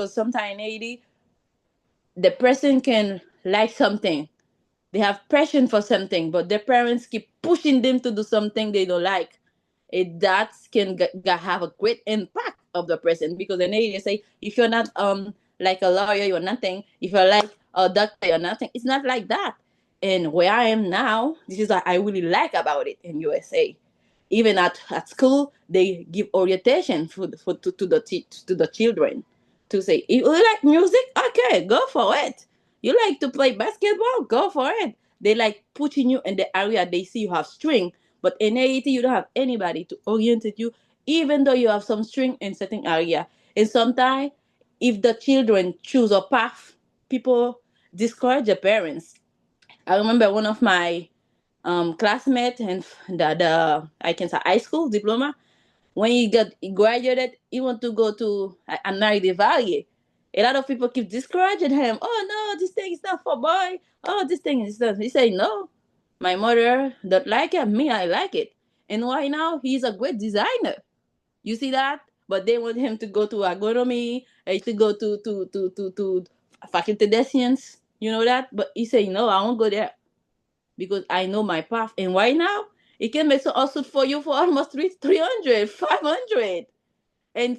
because sometimes in Haiti, the person can like something, they have passion for something, but their parents keep pushing them to do something they don't like. That can have a great impact of the person, because then they say if you're not like a lawyer, you're nothing. If you're like a doctor, you're nothing. It's not like that. And where I am now, this is what I really like about it in USA. Even at school, they give orientation to the children, to say, you like music, okay, go for it. You like to play basketball, go for it. They like putting you in the area they see you have strength, but in Haiti, you don't have anybody to orientate you, even though you have some strength in certain area. And sometimes, if the children choose a path, people discourage the parents. I remember one of my classmates and the I can say high school diploma. When he graduated, he want to go to American Valley. A lot of people keep discouraging him. Oh no, this thing is not for boy. Oh, this thing is not. He say no. My mother don't like it. Me, I like it. And why now? He's a great designer. You see that? But they want him to go to agronomy, to go to faculty de science. You know that? But he say no, I won't go there because I know my path. And why now? It can make some also for you for almost 300, 500. And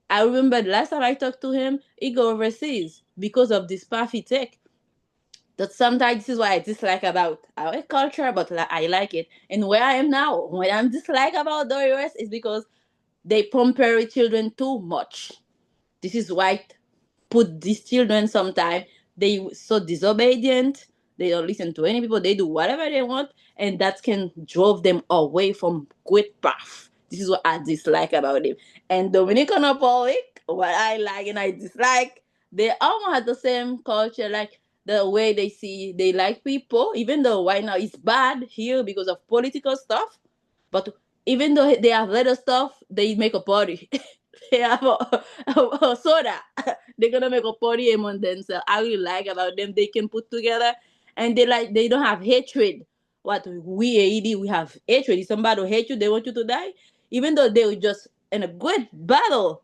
I remember the last time I talked to him, he go overseas because of this path he take. That sometimes this is what I dislike about our culture, but I like it. And where I am now, what I'm dislike about the US is because they pamper children too much. This is why put these children sometimes they so disobedient. They don't listen to any people. They do whatever they want, and that can drove them away from great path. This is what I dislike about them. And Dominican Republic, what I like and I dislike, they almost have the same culture, like the way they see they like people. Even though right now it's bad here because of political stuff, but even though they have little stuff, they make a party. They have a soda. They're gonna make a party among themselves. I really like about them. They can put together, and they don't have hatred. What we AED we have hatred. If somebody hate you, they want you to die. Even though they were just in a good battle,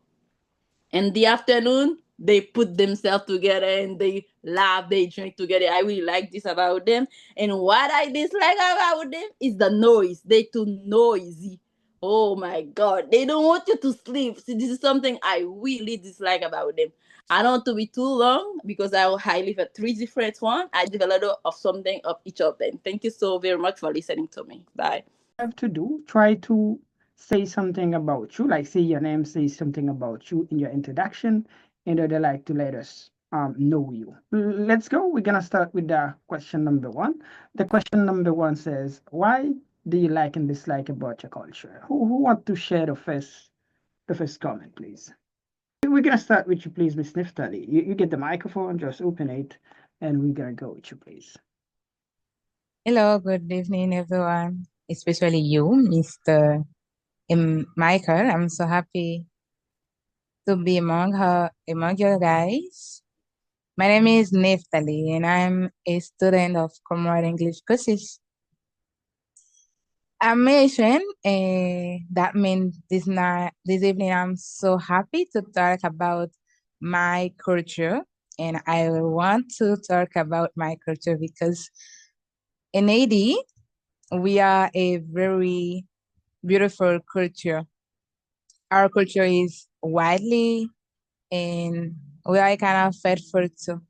in the afternoon they put themselves together and they laugh, they drink together. I really like this about them. And what I dislike about them is the noise. They too noisy. Oh my god, they don't want you to sleep. See, this is something I really dislike about them. I don't want to be too long because I live at three different one. I give a little of something of each of them. Thank you so very much for listening to me. Bye. Have to do, try to say something about you, like say your name, say something about you in your introduction, and they like to let us know you. Let's go. We're gonna start with the question number one. The question number one says, why do you like and dislike about your culture? Who want to share the first comment, please? We're gonna start with you, please, Miss Niftali. You get the microphone, just open it, and we're gonna go with you, please. Hello, good evening, everyone, especially you, Mr. Michael. I'm so happy to be among you guys. My name is Neftali, and I'm a student of Comrade English courses. I'm Asian, and that means this evening, I'm so happy to talk about my culture, and I want to talk about my culture because in AD, we are a very beautiful culture. Our culture is widely and we are kind of faithful too.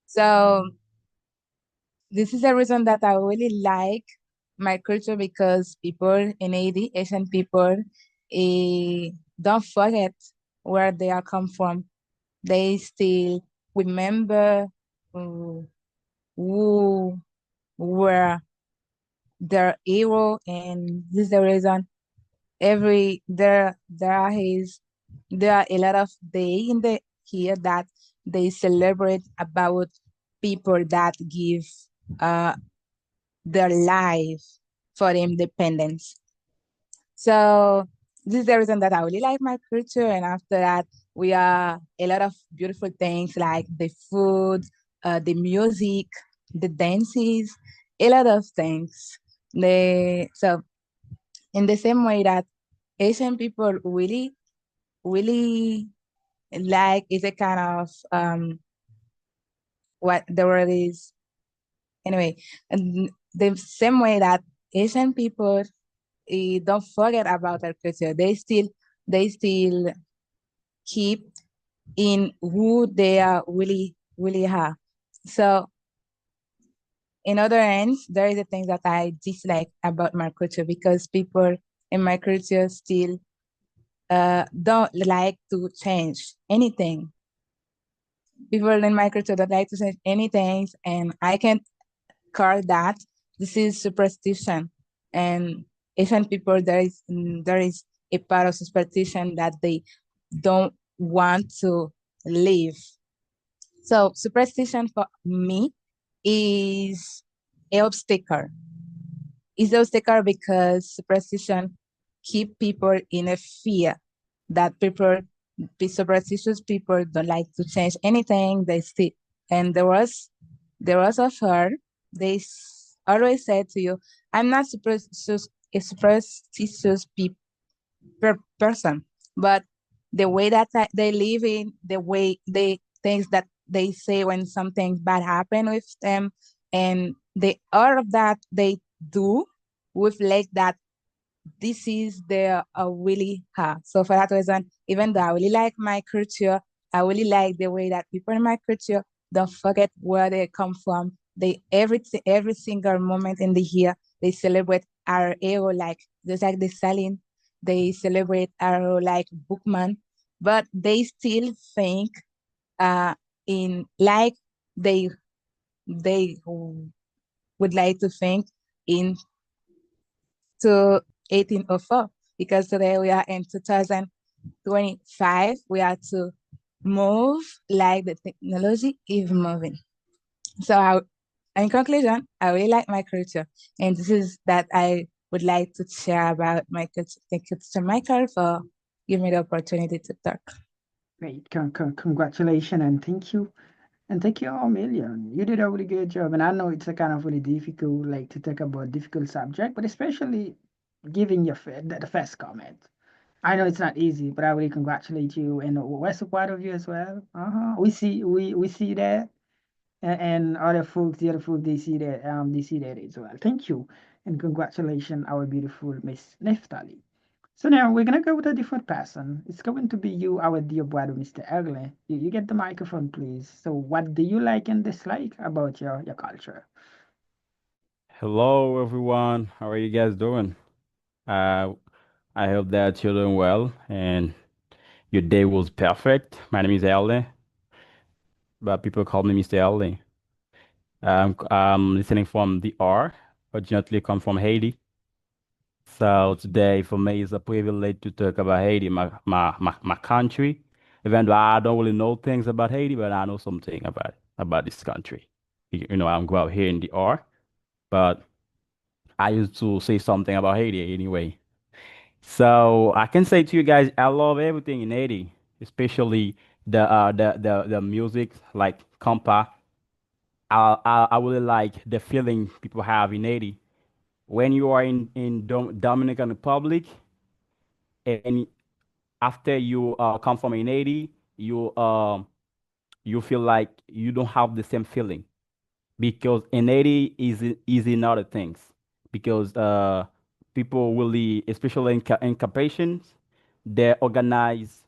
So this is the reason that I really like my culture because people in Haiti, Asian people, don't forget where they are come from. They still remember who were their hero, and this is the reason every there are a lot of day in the here that they celebrate about people that give uh their life for the independence. So this is the reason that I really like my culture, and after that we are a lot of beautiful things like the food, the music, the dances, a lot of things. So in the same way that Asian people really like it's a kind of what the word is anyway, and the same way that Asian people don't forget about their culture. They still keep in who they are really are. So in other ends, there is a thing that I dislike about my culture because people in my culture still don't like to change anything. People in my culture don't like to change anything, and I can call that this is superstition. And Asian people, there is a part of superstition that they don't want to live. So superstition for me is a obstacle. Is a obstacle because superstition keep people in a fear that people, be superstitious people don't like to change anything they see. And there was a her, they always said to you, I'm not superstitious, a superstitious person, but the way that they live in, the way they things that they say when something bad happen with them, and they all of that they do with like that this is their really hard. So for that reason, even though I really like my culture, I really like the way that people in my culture don't forget where they come from. They every single moment in the year they celebrate our hero, like just like the Saline, they celebrate our hero like Bookman, but they still think uh in like they they would like to think in to 1804 because today we are in 2025. We are to move like the technology is moving. So, in conclusion, I really like my culture, and this is that I would like to share about my culture. Thank you, Mr. Michael, for giving me the opportunity to talk. Great. Congratulations and thank you. And thank you, Amelia. You did a really good job. And I know it's a kind of really difficult, like to talk about difficult subject, but especially giving your the first comment. I know it's not easy, but I really congratulate you, and we're so proud of you as well. We see that, and the other folks, they see that as well. Thank you, and congratulations, our beautiful Miss Neftali. So now we're gonna go with a different person. It's going to be you, our dear brother, Mr. Egley. You get the microphone, please. So, what do you like and dislike about your culture? Hello, everyone. How are you guys doing? Uh, I hope that you're doing well and your day was perfect. My name is Ellie, but people call me Mr. Ellie. I'm listening from the R, originally come from Haiti. So today for me is a privilege to talk about Haiti, my country. Even though I don't really know things about Haiti, but I know something about this country. I'm grow up here in the R, but I used to say something about Haiti anyway. So I can say to you guys, I love everything in Haiti, especially the music like compa. I really like the feeling people have in Haiti when you are in Dominican Republic, and after you come from in Haiti, you feel like you don't have the same feeling because in Haiti is in other things because people really, especially in competitions, they organize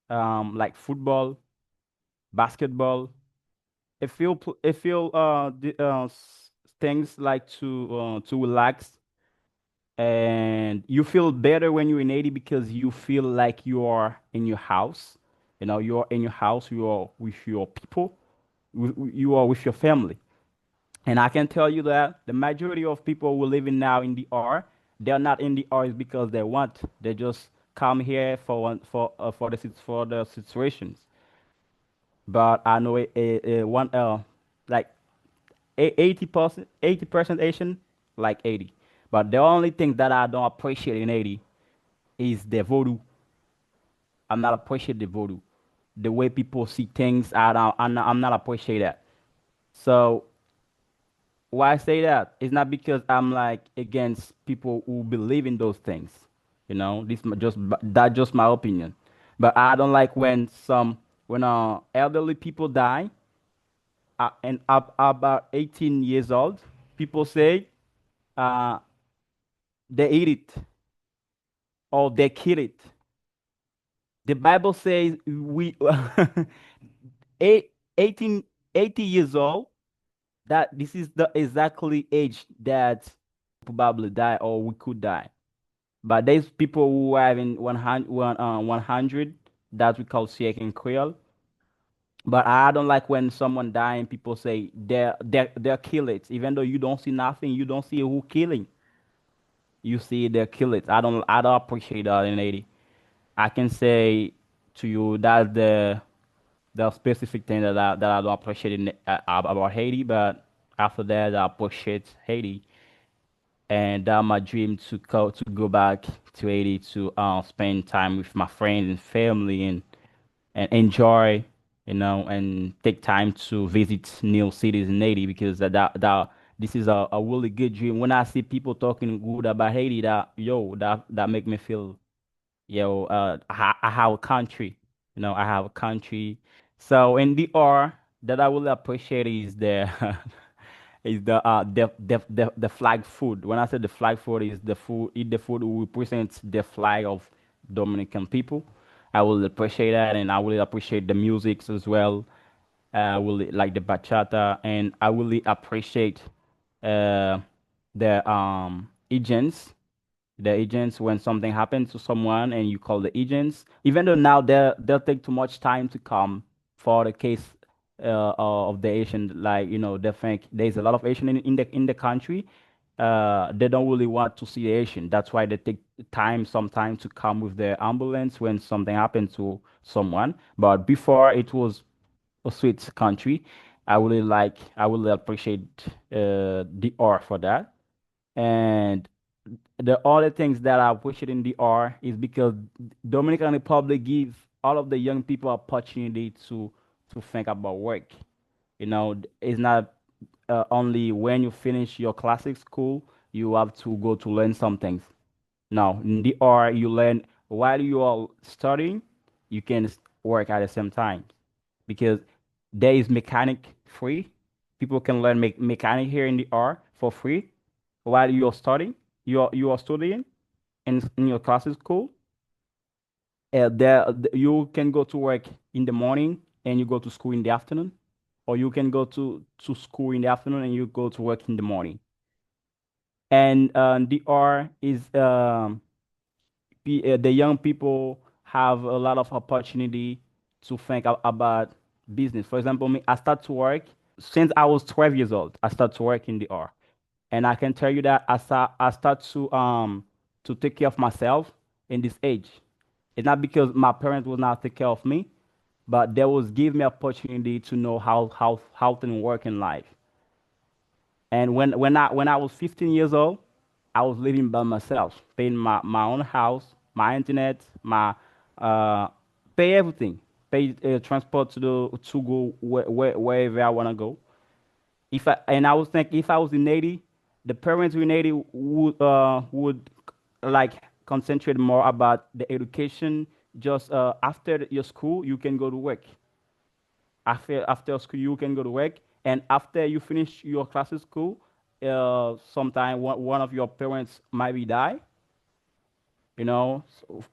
like football, basketball. If you things like to relax, and you feel better when you're in Haiti because you feel like you are in your house. You're in your house. You are with your people. You are with your family. And I can tell you that the majority of people who living now in the R, they're not in the R is because they want. They just come here for the situations. But I know a one like 80% Asian, like 80. But the only thing that I don't appreciate in 80 is the voodoo. I'm not appreciate the voodoo. The way people see things, I'm not appreciate that. So why I say that? It's not because I'm like against people who believe in those things. This just my opinion. But I don't like when some when elderly people die, and up about 18 years old, people say uh, they eat it or they kill it. The Bible says we eight, 18, 80 years old, that this is the exactly age that probably die or we could die. But there's people who are in 100 that we call sick in Kreyòl. But I don't like when someone die and people say they're kill it, even though you don't see nothing, you don't see who killing. You see they kill it. I don't appreciate that in Haiti. I can say to you that the specific thing that I don't appreciate about Haiti, but after that I appreciate Haiti, and my dream to go back to Haiti to spend time with my friends and family and enjoy, and take time to visit new cities in Haiti, because that this is a really good dream. When I see people talking good about Haiti, that make me feel, I have a country, I have a country. So in the R that I will appreciate is the is the flag food. When I say the flag food, is the food, eat the food who represents the flag of Dominican people. I will appreciate that, and I will appreciate the music as well. I will like the bachata, and I really appreciate uh, the agents when something happens to someone and you call the agents, even though now they'll take too much time to come for the case of the Asian, like, they think there's a lot of Asian in the country. They don't really want to see the Asian. That's why they take time sometimes to come with the ambulance when something happens to someone. But before, it was a sweet country. I really appreciate the R for that. And the other things that I appreciate in the R is because Dominican Republic gives all of the young people opportunity to think about work. It's not only when you finish your classic school you have to go to learn some things. No, in the R you learn while you are studying, you can work at the same time, because there is mechanic free. People can learn mechanic here in the R for free while you're studying. You are studying in your classes school. You can go to work in the morning and you go to school in the afternoon, or you can go to school in the afternoon and you go to work in the morning. And the R is the young people have a lot of opportunity to think about business. For example, me, I start to work since I was 12 years old. I start to work in the R, and I can tell you that I start to take care of myself in this age. It's not because my parents will not take care of me, but they was give me opportunity to know how things work in life. And when I was 15 years old, I was living by myself, paying my own house, my internet, my uh, pay everything, pay transport to go wherever I wanna go. I was thinking, if I was in Haiti, the parents in Haiti would like concentrate more about the education. Just after your school, you can go to work. After school, you can go to work, and after you finish your classes school, sometime one of your parents might be die,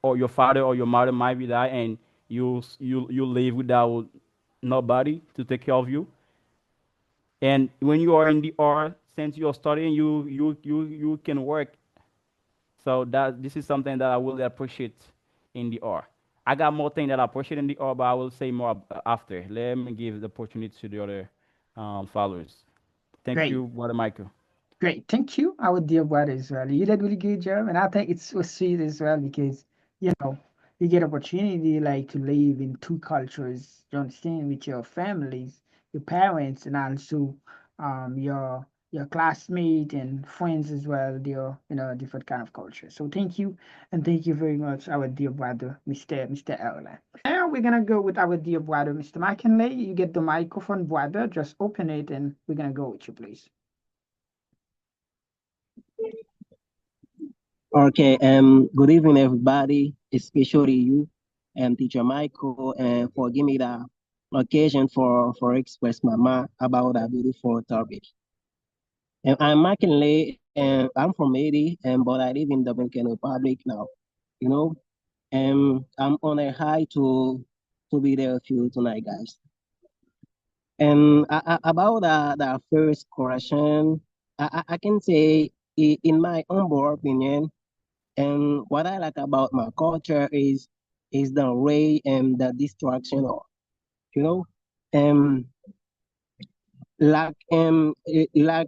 or your father or your mother might be die, and you live without nobody to take care of you. And when you are in the R, since you're studying, you can work. So that this is something that I really appreciate in the R. I got more things that I appreciate in the R, but I will say more after. Let me give the opportunity to the other followers. Thank Great. you, Brother Michael. Great, thank you, our dear brother as well. You did really good job, and I think it's so sweet as well because you know you get opportunity like to live in two cultures. You understand with your families, your parents, and also your classmates and friends as well. They're different kind of culture. So thank you, and thank you very much, our dear brother, Mr. Erlen. Now we're gonna go with our dear brother, Mr. McKinley. You get the microphone, brother. Just open it, and we're gonna go with you, please. Okay, good evening, everybody, especially you. teacher Michael, and for giving me the occasion for express my mind about a beautiful topic. And I'm McKinley, and I'm from Haiti, and but I live in Dominican Republic now. You know, and I'm on a high to be there with you tonight, guys. And about the first question, I can say, in my humble opinion, and what I like about my culture is the way and the distraction of, you know, um, like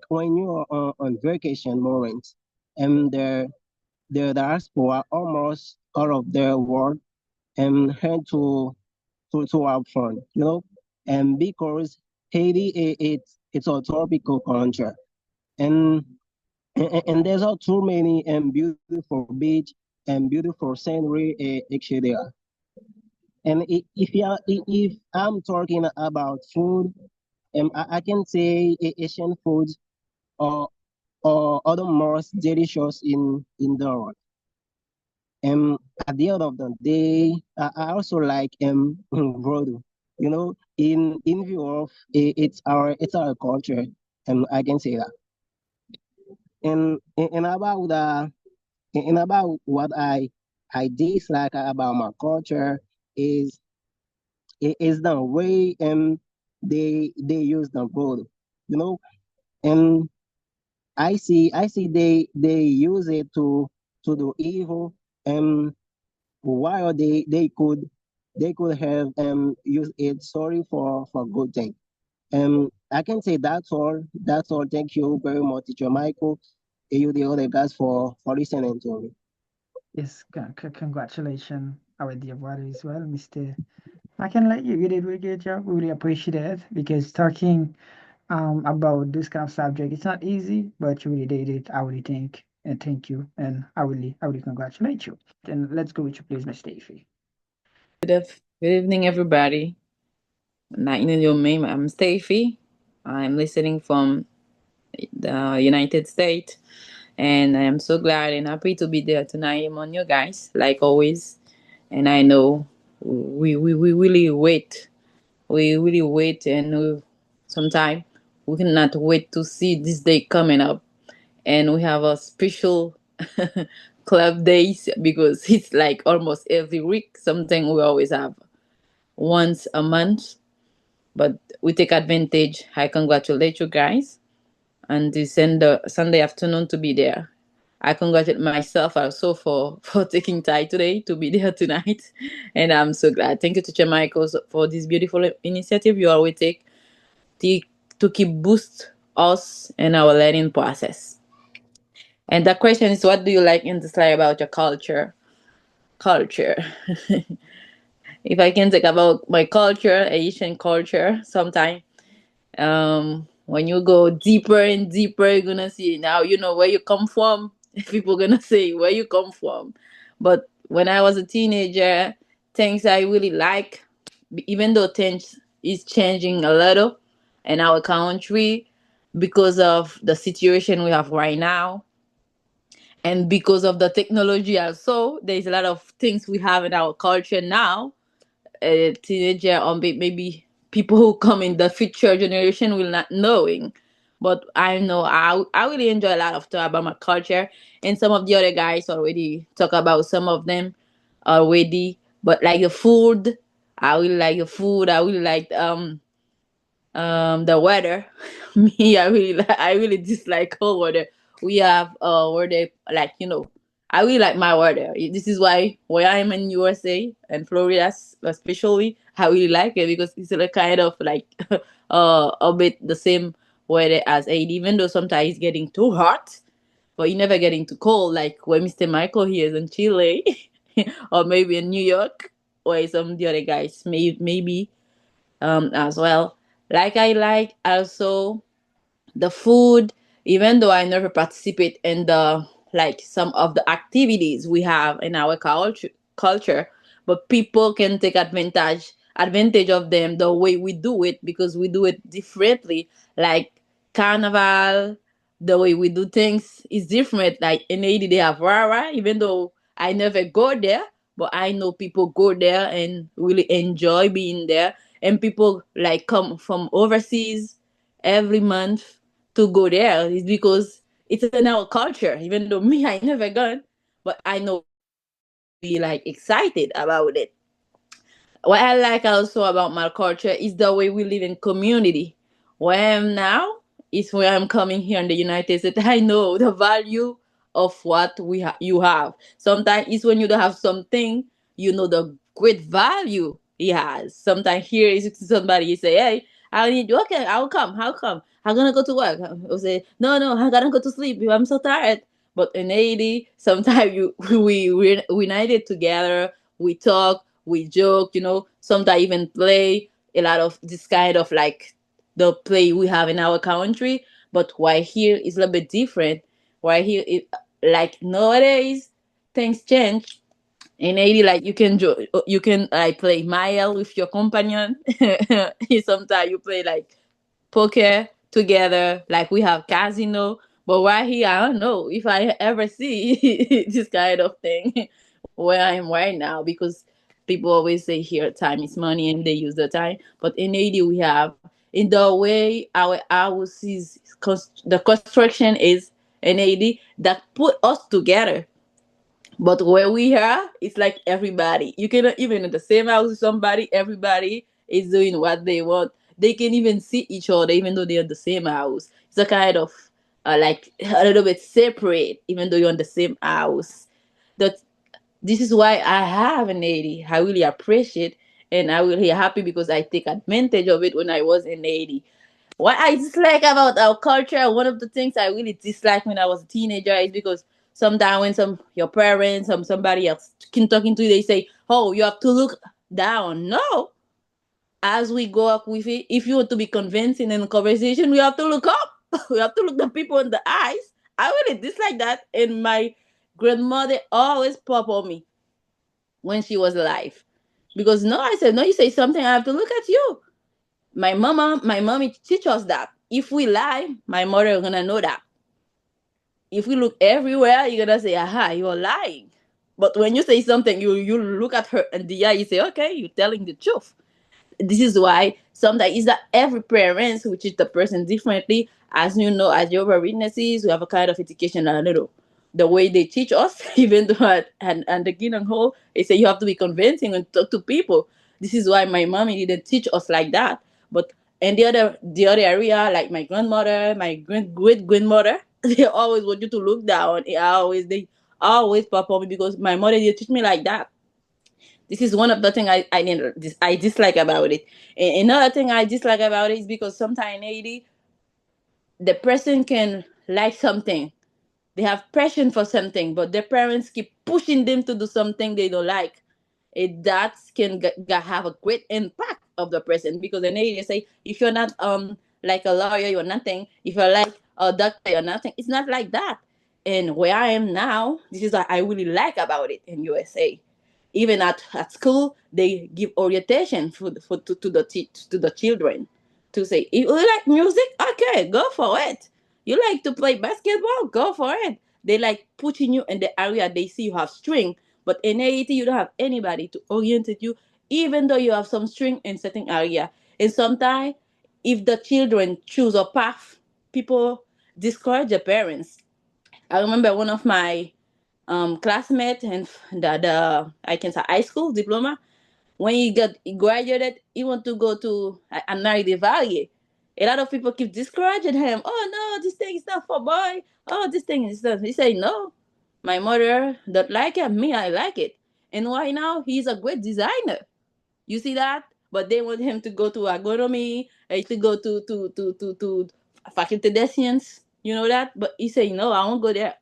when you're on vacation moments, and the diaspora almost out of their world and head to have fun, and because Haiti, it's a tropical country, and and there's all too many and beautiful beach and beautiful scenery, actually there. And if I'm talking about food, I can say Asian foods are the most delicious in the world. And at the end of the day, I also like voodoo. In view of it's our culture, and I can say that. And about what I dislike about my culture is is the way they use the voodoo. You know, and I see they use it to do evil, and while they could have used it sorry for good thing. I can say that's all. That's all. Thank you very much, Teacher Michael, and you the other guys for listening to me. Yes, congratulations, our dear brother as well, Mr. I can let you. You did a really good job. We really appreciate it because talking about this kind of subject, it's not easy, but you really did it. I really think and thank you, and I really congratulate you. And let's go with you, please, Miss Stacey. Good evening, everybody. Night in your name. I'm Steffi. I'm listening from the United States, and I am so glad and happy to be there tonight among you guys, like always. And I know we really wait. We really wait, and sometime we cannot wait to see this day coming up. And we have a special club days because it's like almost every week. Something we always have once a month, but we take advantage. I congratulate you guys and this Sunday afternoon to be there. I congratulate myself also for taking time today to be there tonight, and I'm so glad. Thank you, Teacher Michael, for this beautiful initiative you always take to, to keep boost us in our learning process. And the question is, what do you like and dislike about your culture? Culture. If I can talk about my culture, Asian culture, sometime when you go deeper and deeper, you're gonna see now you know where you come from. People gonna say where you come from. But when I was a teenager, things I really like, even though things is changing a little in our country because of the situation we have right now, and because of the technology also, there's a lot of things we have in our culture now. A teenager or maybe people who come in the future generation will not knowing, but I know I really enjoy a lot of talk about my culture, and some of the other guys already talk about some of them already. But like the food, I really like the food. I really like the weather. Me, I really dislike cold weather. We have weather, like I really like my weather. This is why where I am in USA and Florida especially, I really like it because it's a kind of like a bit the same weather as Haiti, even though sometimes it's getting too hot, but you never getting too cold like where Mr. Michael here is in Chile or maybe in New York, or some of the other guys maybe as well. Like I like also the food, even though I never participate in the like some of the activities we have in our culture, but people can take advantage of them the way we do it because we do it differently. Like carnival, the way we do things is different. Like in Haiti, they have rara, even though I never go there, but I know people go there and really enjoy being there, and people like come from overseas every month to go there. It's because it's in our culture. Even though me, I never gone, but I know people are really like excited about it. What I like also about my culture is the way we live in community. Where I am now is where I'm coming here in the United States. I know the value of what you have. Sometimes it's when you don't have something, you know the great value he has. Sometimes here is somebody you say, "Hey, I need you." Okay, I'll come. How come? I'm gonna go to work. I'll say, "No, no, I gotta go to sleep. I'm so tired." But in Haiti, sometimes you we united together. We talk, we joke, sometimes even play a lot of this kind of like the play we have in our country. But why here is a little bit different. Why here, like nowadays, things change. In Haiti, like you can like play mile with your companion. Sometimes you play like poker together, like we have casino. But right here, I don't know if I ever see this kind of thing where I am right now, because people always say here time is money and they use the time. But in Haiti, we have in the way our house is the construction is in Haiti that put us together. But where we are, it's like everybody. You cannot even in the same house with somebody, everybody is doing what they want. They can even see each other even though they're in the same house. It's a kind of like a little bit separate, even though you're in the same house. That this is why I have an 80. I really appreciate, and I really happy because I take advantage of it when I was in 80. What I dislike about our culture, one of the things I really disliked when I was a teenager is because sometimes when your parents, somebody else can talking to you, they say, "Oh, you have to look down." No, as we go up with it, if you want to be convincing in a conversation, we have to look up. We have to look the people in the eyes. I really dislike that, and my grandmother always pop on me when she was alive, because no, I said no. You say something, I have to look at you. My mommy teach us that if we lie, my mother gonna know that. If we look everywhere, you're gonna say, "Aha, you're lying." But when you say something, you look at her in the eye, you say, "Okay, you're telling the truth." This is why sometimes it's that every parent will teach the person differently. As you know, as your witnesses, we have a kind of education, a little the way they teach us, even though and the Guinan Hall, they say you have to be convincing and talk to people. This is why my mommy didn't teach us like that. But in the other area, like my grandmother, my great grandmother, they always want you to look down. They always pop on me because my mother didn't teach me like that. This is one of the things I dislike about it. And another thing I dislike about it is because sometimes in Haiti, the person can like something, they have passion for something, but their parents keep pushing them to do something they don't like. That can have a great impact of the person, because then they say if you're not like a lawyer, you're nothing. If you're like a doctor, you're nothing. It's not like that. And where I am now, this is what I really like about it in USA. Even at school, they give orientation to the children, to say, "You like music, okay, go for it. You like to play basketball, go for it." They like putting you in the area they see you have string. But in Haiti, you don't have anybody to orientate you, even though you have some string in certain area. And sometimes, if the children choose a path, people discourage the parents. I remember one of my classmates and the I can say high school diploma. When he graduated, he want to go to Anari Valley. A lot of people keep discouraging him. "Oh no, this thing is not for boy. Oh, this thing is not." He say, "No, my mother don't like it. Me, I like it." And why now? He's a great designer. You see that? But they want him to go to agronomy, to go to faculty de science. You know that? But he say, "No, I won't go there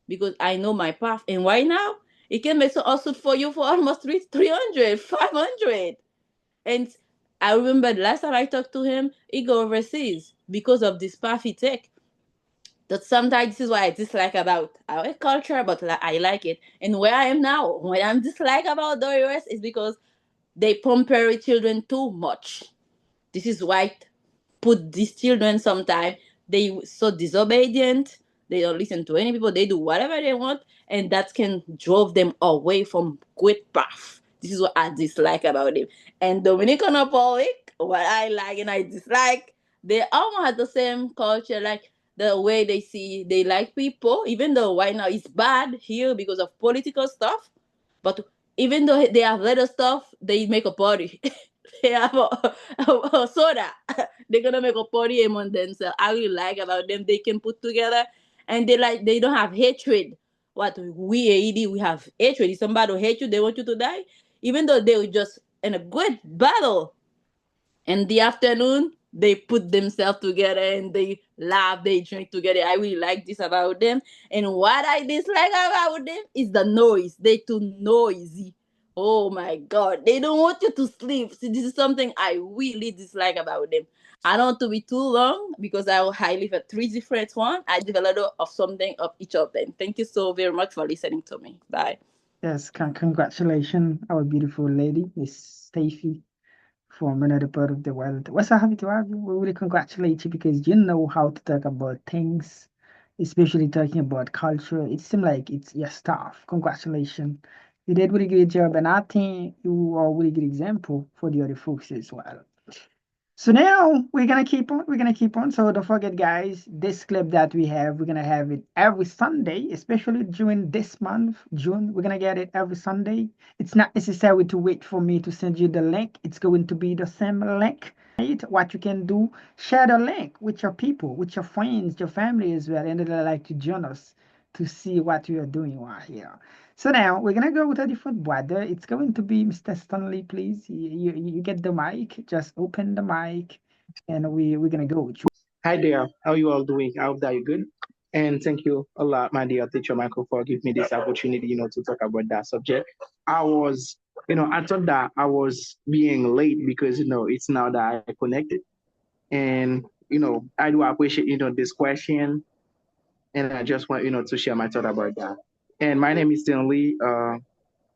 because I know my path." And why now? It can make a suit for you for almost 300, 500. And I remember the last time I talked to him, he go overseas because of this path he take. That sometimes this is what I dislike about our culture, but I like it. And where I am now, what I'm dislike about the US is because they pamper children too much. This is why put these children sometimes they so disobedient. They don't listen to any people. They do whatever they want, and that can drove them away from great path. This is what I dislike about them. And Dominican Republic, what I like and I dislike, they almost have the same culture, like the way they like people, even though right now it's bad here because of political stuff. But even though they have little stuff, they make a party. They have a soda. They're gonna make a party among themselves. I really like about them. They can put together, and they don't have hatred. What we Haiti, we have hatred. If somebody hate you, they want you to die. Even though they were just in a good battle, in the afternoon they put themselves together and they laugh, they drink together. I really like this about them. And what I dislike about them is the noise. They too noisy. Oh my god, they don't want you to sleep. See, this is something I really dislike about them. I don't want to be too long because I live at three different one. I give a little of something of each of them. Thank you so very much for listening to me. Bye. Yes, congratulations, our beautiful lady, Miss Stacy, from another part of the world. We're so happy to have you. We really congratulate you because you know how to talk about things, especially talking about culture. It seems like it's your stuff. Congratulations. You did a really great job, and I think you are a really good example for the other folks as well. So now we're gonna keep on. We're gonna keep on. So don't forget, guys, this clip that we have, we're gonna have it every Sunday, especially during this month, June. We're gonna get it every Sunday. It's not necessary to wait for me to send you the link. It's going to be the same link. Right? What you can do, share the link with your people, with your friends, your family as well, and they'd like to join us to see what we are doing right here. So now we're gonna go with a different brother. It's going to be Mr. Stanley, please. You get the mic. Just open the mic, and we're gonna go with you. Hi there. How you all doing? I hope that you're good. And thank you a lot, my dear teacher Michael, for giving me this opportunity, to talk about that subject. I was, I thought that I was being late because, it's now that I connected. And, I do appreciate, this question. And I just want, to share my thought about that. And my name is Stanley,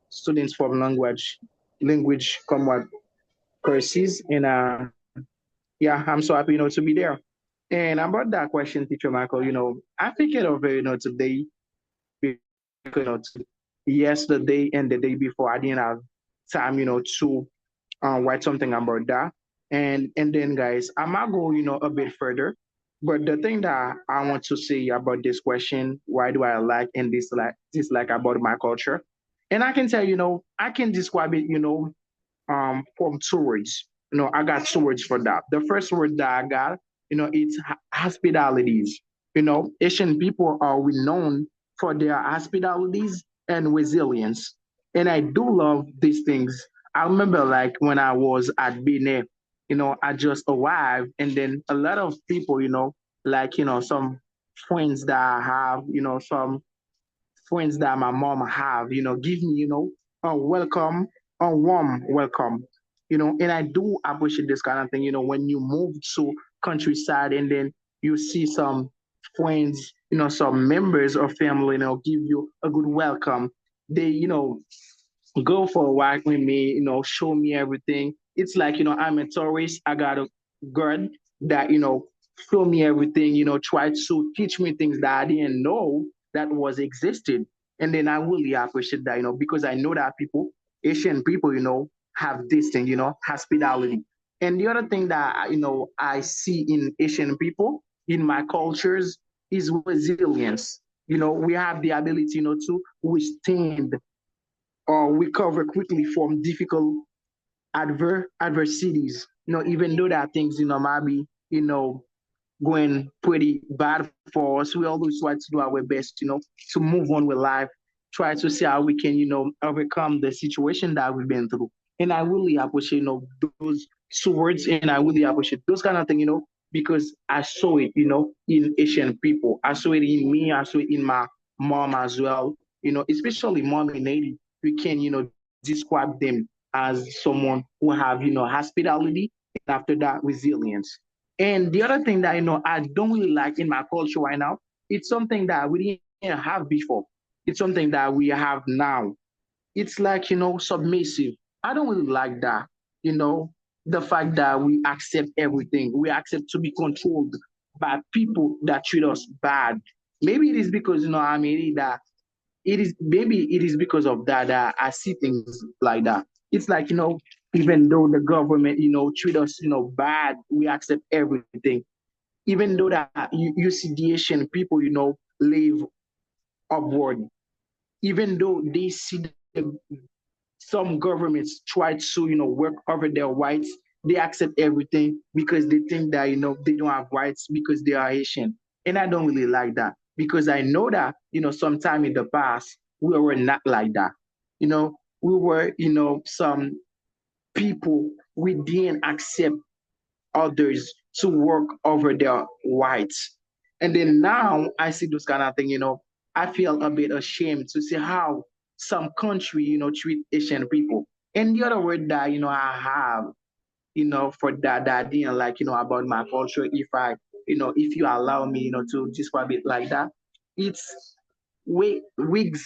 students from language Comrade courses. And yeah, I'm so happy, to be there. And about that question, Teacher Michael, I think it over, today because, yesterday and the day before, I didn't have time, to write something about that. And then, guys, I might go, a bit further. But the thing that I want to say about this question, why do I like and dislike about my culture? And I can tell, I can describe it, from two words. I got two words for that. The first word that I got, it's hospitalities. Asian people are renowned for their hospitalities and resilience. And I do love these things. I remember like when I was at Benin, I just arrived and then a lot of people, like, some friends that I have, some friends that my mom have, give me, a welcome, a warm welcome, and I do appreciate this kind of thing, when you move to countryside and then you see some friends, some members of family, give you a good welcome. They, go for a walk with me, show me everything. It's like, I'm a tourist. I got a guard that, show me everything, try to teach me things that I didn't know that was existed. And then I really appreciate that, because I know that people, Asian people, have this thing, hospitality. And the other thing that, I see in Asian people, in my cultures, is resilience. We have the ability, to withstand or recover quickly from difficult adversities. Even though that things, might be, going pretty bad for us, we always try to do our best, to move on with life, try to see how we can, overcome the situation that we've been through. And I really appreciate, those two words, and I really appreciate those kind of things, because I saw it, in Asian people. I saw it in me, I saw it in my mom as well, especially mom in Haiti. We can, describe them as someone who have, hospitality, and after that, resilience. And the other thing that I don't really like in my culture right now, it's something that we didn't have before. It's something that we have now. It's like, submissive. I don't really like that. The fact that we accept everything. We accept to be controlled by people that treat us bad. Maybe it is because I mean that it is maybe it is because of that that I see things like that. It's like even though the government treat us bad, we accept everything. Even though that you see the Asian people live upward, even though they see some governments try to work over their whites, they accept everything because they think that they don't have rights because they are Haitian. And I don't really like that because I know that sometime in the past we were not like that. We were some people, we didn't accept others to work over their whites. And then now I see those kind of thing, I feel a bit ashamed to see how some country, treat Asian people. And the other word that, I have, for that I didn't like, about my culture, if you allow me, to describe it like that, it's wigs,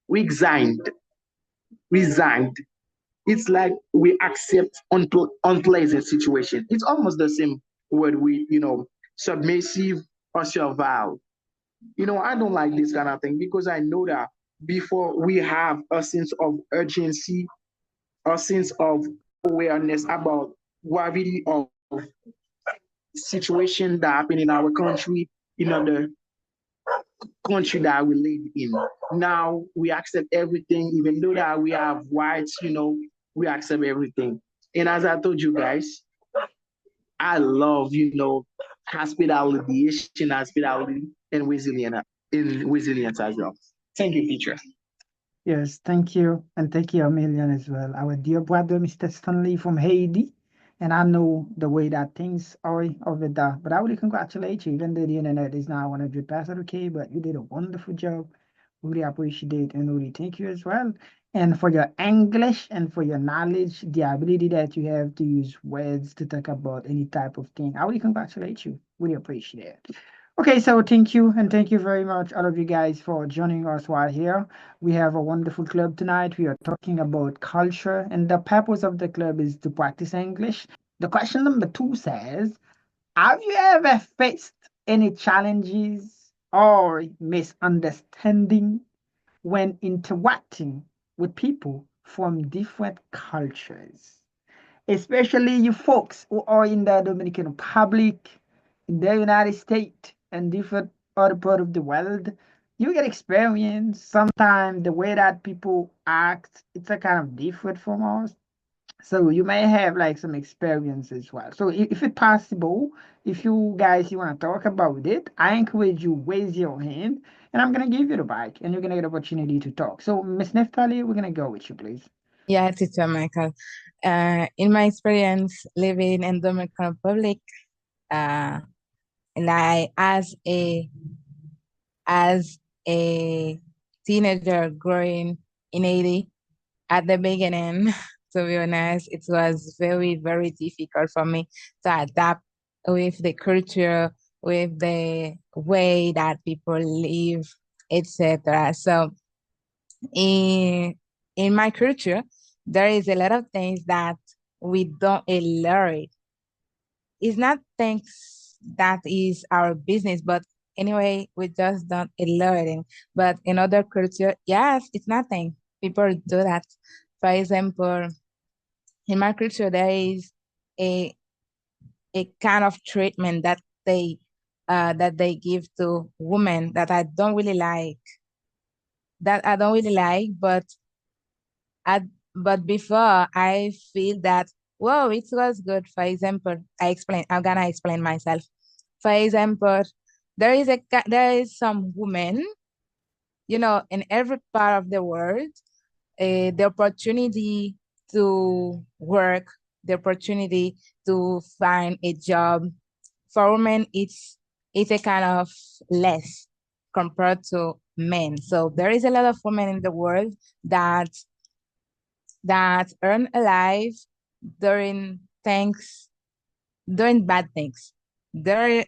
resigned, resigned. It's like we accept unpleasant situation. It's almost the same word we, submissive or servile. I don't like this kind of thing because I know that before we have a sense of urgency, a sense of awareness about gravity of situation that happen in our country, the country that we live in. Now we accept everything, even though that we have rights, we accept everything. And as I told you guys, I love, hospitality, Asian hospitality, and resilience as well. Thank you, teacher. Yes, thank you. And thank you a million as well. Our dear brother, Mr. Stanley from Haiti. And I know the way that things are over there. But I really congratulate you, even though the internet is not 100% okay, but you did a wonderful job. Really appreciate it and really thank you as well. And for your English and for your knowledge, the ability that you have to use words to talk about any type of thing. I really congratulate you. Really appreciate it. Okay, so thank you, and thank you very much, all of you guys, for joining us while here. We have a wonderful club tonight. We are talking about culture, and the purpose of the club is to practice English. The question number 2 says, have you ever faced any challenges or misunderstanding when interacting with people from different cultures? Especially you folks who are in the Dominican Republic, in the United States, and different other part of the world, you get experience. Sometimes the way that people act, it's a kind of different from us. So you may have like some experience as well. So if it's possible, if you guys you want to talk about it, I encourage you raise your hand, and I'm gonna give you the mic, and you're gonna get opportunity to talk. So Miss Neftali, we're gonna go with you, please. Yeah, teacher Michael. In my experience living in Dominican Republic, uh, like as a teenager growing in Haiti, at the beginning, to be honest, it was very, very difficult for me to adapt with the culture, with the way that people live, etc. So in my culture, there is a lot of things that we don't allow. It's not things that is our business, but anyway, we just don't allow it. But in other culture, yes, it's nothing. People do that. For example, in my culture, there is a kind of treatment that they give to women that I don't really like. That I don't really like, I, but before I feel that, whoa, it was good. For example, I'm gonna explain myself. For example, there is some women, in every part of the world, the opportunity to work, the opportunity to find a job. For women, it's a kind of less compared to men. So there is a lot of women in the world that earn a life during things, doing bad things. They're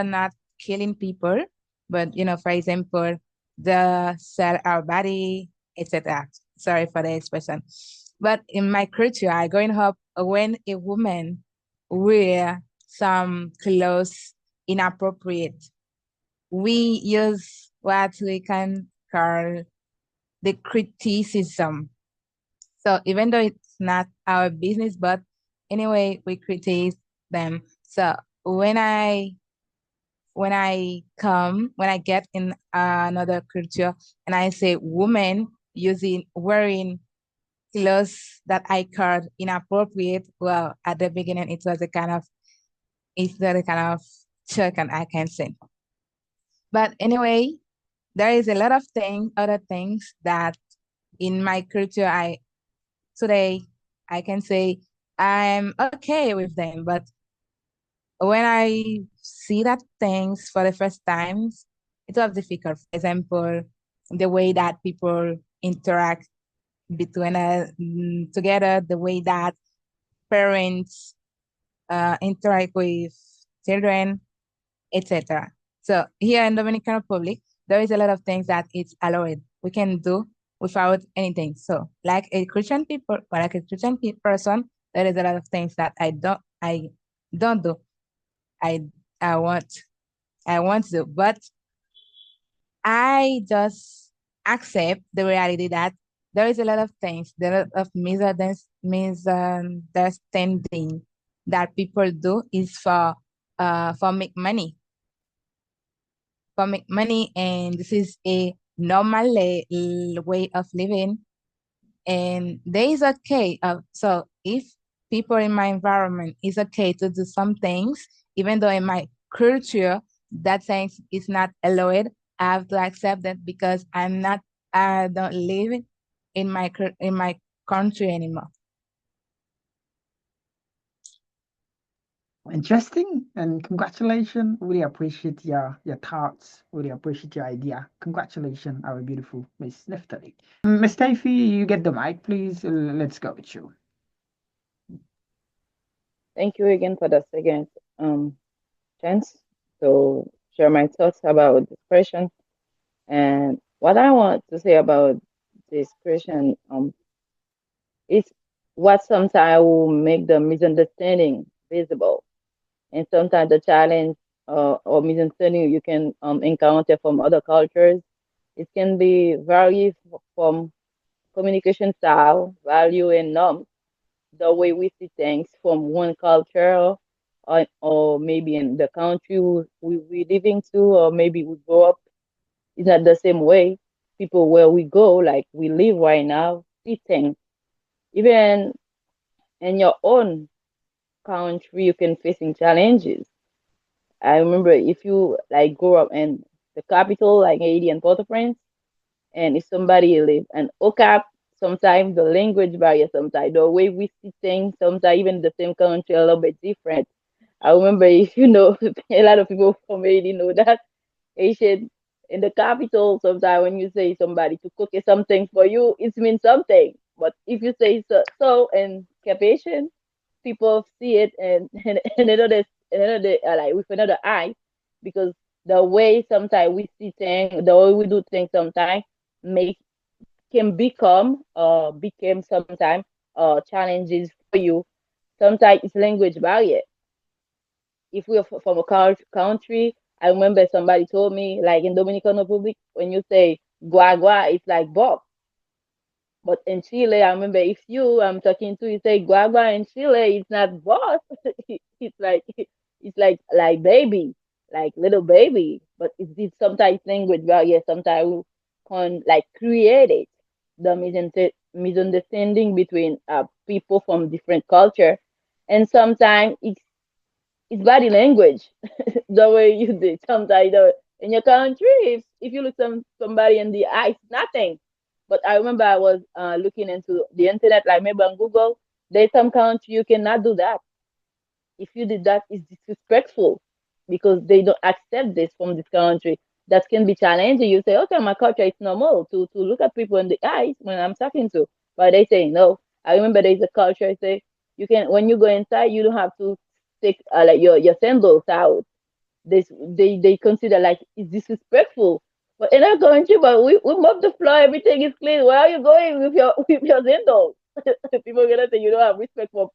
not killing people, but for example, they sell our body, etc. Sorry for the expression. But in my culture, I growing up when a woman wear some clothes inappropriate, we use what we can call the criticism. So even though it's not our business, but anyway, we criticize them. So when I when I get in another culture and I say woman wearing clothes that I called inappropriate, well, at the beginning it's a kind of shock and I can say. But anyway, there is a lot of other things that in my culture today I can say I'm okay with them, but when I see that things for the first times, it was difficult. For example, the way that people interact together, the way that parents interact with children, etc. So here in Dominican Republic, there is a lot of things that it's allowed. We can do without anything. So like a Christian people, or like a Christian person, there is a lot of things that I don't do. I I want I want to, but I just accept the reality that there is a lot of things, there are a lot of misunderstanding that people do is for make money, and this is a normal way of living, and there is okay. So if people in my environment is okay to do some things, even though in my culture that things is not allowed, I have to accept that because I don't live in my country anymore. Interesting, and congratulations. Really appreciate your thoughts. Really appreciate your idea. Congratulations, our beautiful Miss Neftali. Miss Taifi, you get the mic, please. Let's go with you. Thank you again for the second chance to share my thoughts about this question. And what I want to say about this question is what sometimes will make the misunderstanding visible, and sometimes the challenge or misunderstanding you can encounter from other cultures. It can be vary from communication style, value, and norms, the way we see things from one culture, or maybe in the country we living to, or maybe we grow up. It's not the same way. People where we go, like we live right now, see things. Even in your own country, you can facing challenges. I remember if you like grow up in the capital, like Haiti and Port-au-Prince, and if somebody live in OCAP, sometimes the language barrier, sometimes the way we see things, sometimes even the same country a little bit different. I remember if you know a lot of people from Haiti know that Haitian in the capital, sometimes when you say somebody to cook something for you, it means something. But if you say so in Haitian, people see it and another like with another eye, because the way sometimes we see things, the way we do things sometimes make can became sometimes challenges for you. Sometimes it's language barrier. If we're from a country, I remember somebody told me, like in Dominican Republic, when you say guagua, it's like Bob. But in Chile, I remember if I'm talking to, you say guagua in Chile, it's not boss. It's like baby, like little baby. But it's sometimes language barrier. Sometimes we can like create it, the misunderstanding between people from different culture, and sometimes it's body language. The way you did sometimes in your country, if you look somebody in the eye, it's nothing. But I remember I was looking into the internet, like maybe on Google. There's some country you cannot do that. If you did that, it's disrespectful because they don't accept this from this country. That can be challenging. You say, okay, my culture is normal to look at people in the eyes when I'm talking to, but they say no. I remember there's a culture say you can, when you go inside, you don't have to take like your sandals out. They consider like it's disrespectful. But in our country, but we mop the floor, everything is clean. Where are you going with your sandals? People are gonna say you don't have respect for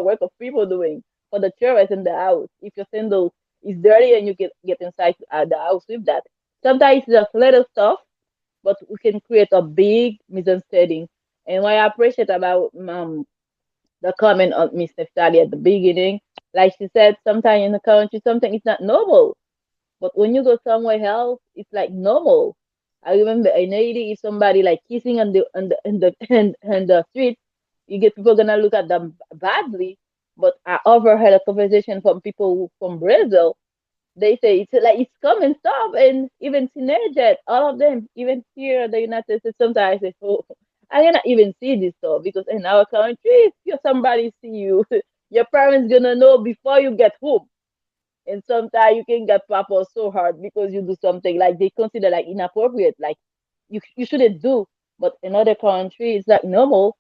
work of people doing, for the chairs in the house. If your sandals it's dirty and you get inside the house with that. Sometimes it's just little stuff, but we can create a big misunderstanding. And what I appreciate about the comment of Miss Neftali at the beginning, like she said, sometimes in the country, something is not normal. But when you go somewhere else, it's like normal. I remember in Haiti, if somebody like kissing on the street, you get people gonna look at them badly. But I overheard a conversation from people from Brazil. They say it's like it's common stuff, and even teenagers, all of them, even here in the United States, sometimes they say, "Oh, I cannot even see this stuff because in our country, if somebody see you, your parents gonna know before you get home." And sometimes you can get papa so hard because you do something like they consider like inappropriate, like you shouldn't do. But in other countries, it's like normal.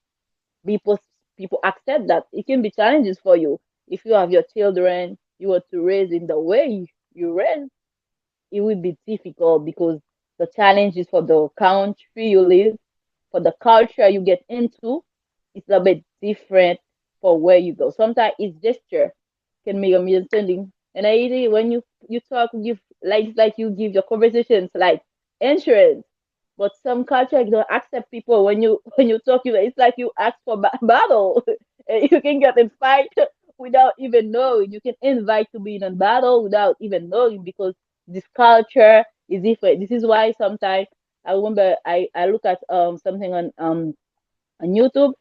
People people accept that. It can be challenges for you if you have your children. You want to raise in the way you raise, it will be difficult because the challenges for the country you live, for the culture you get into, it's a bit different for where you go. Sometimes it's gesture can make a misunderstanding. And I when you talk, give like it's like you give your conversations like insurance, but some culture don't accept people when you when you talk. It's like you ask for battle. And you can get in fight without even knowing. You can invite to be in a battle without even knowing because this culture is different. This is why sometimes I remember I look at something on YouTube.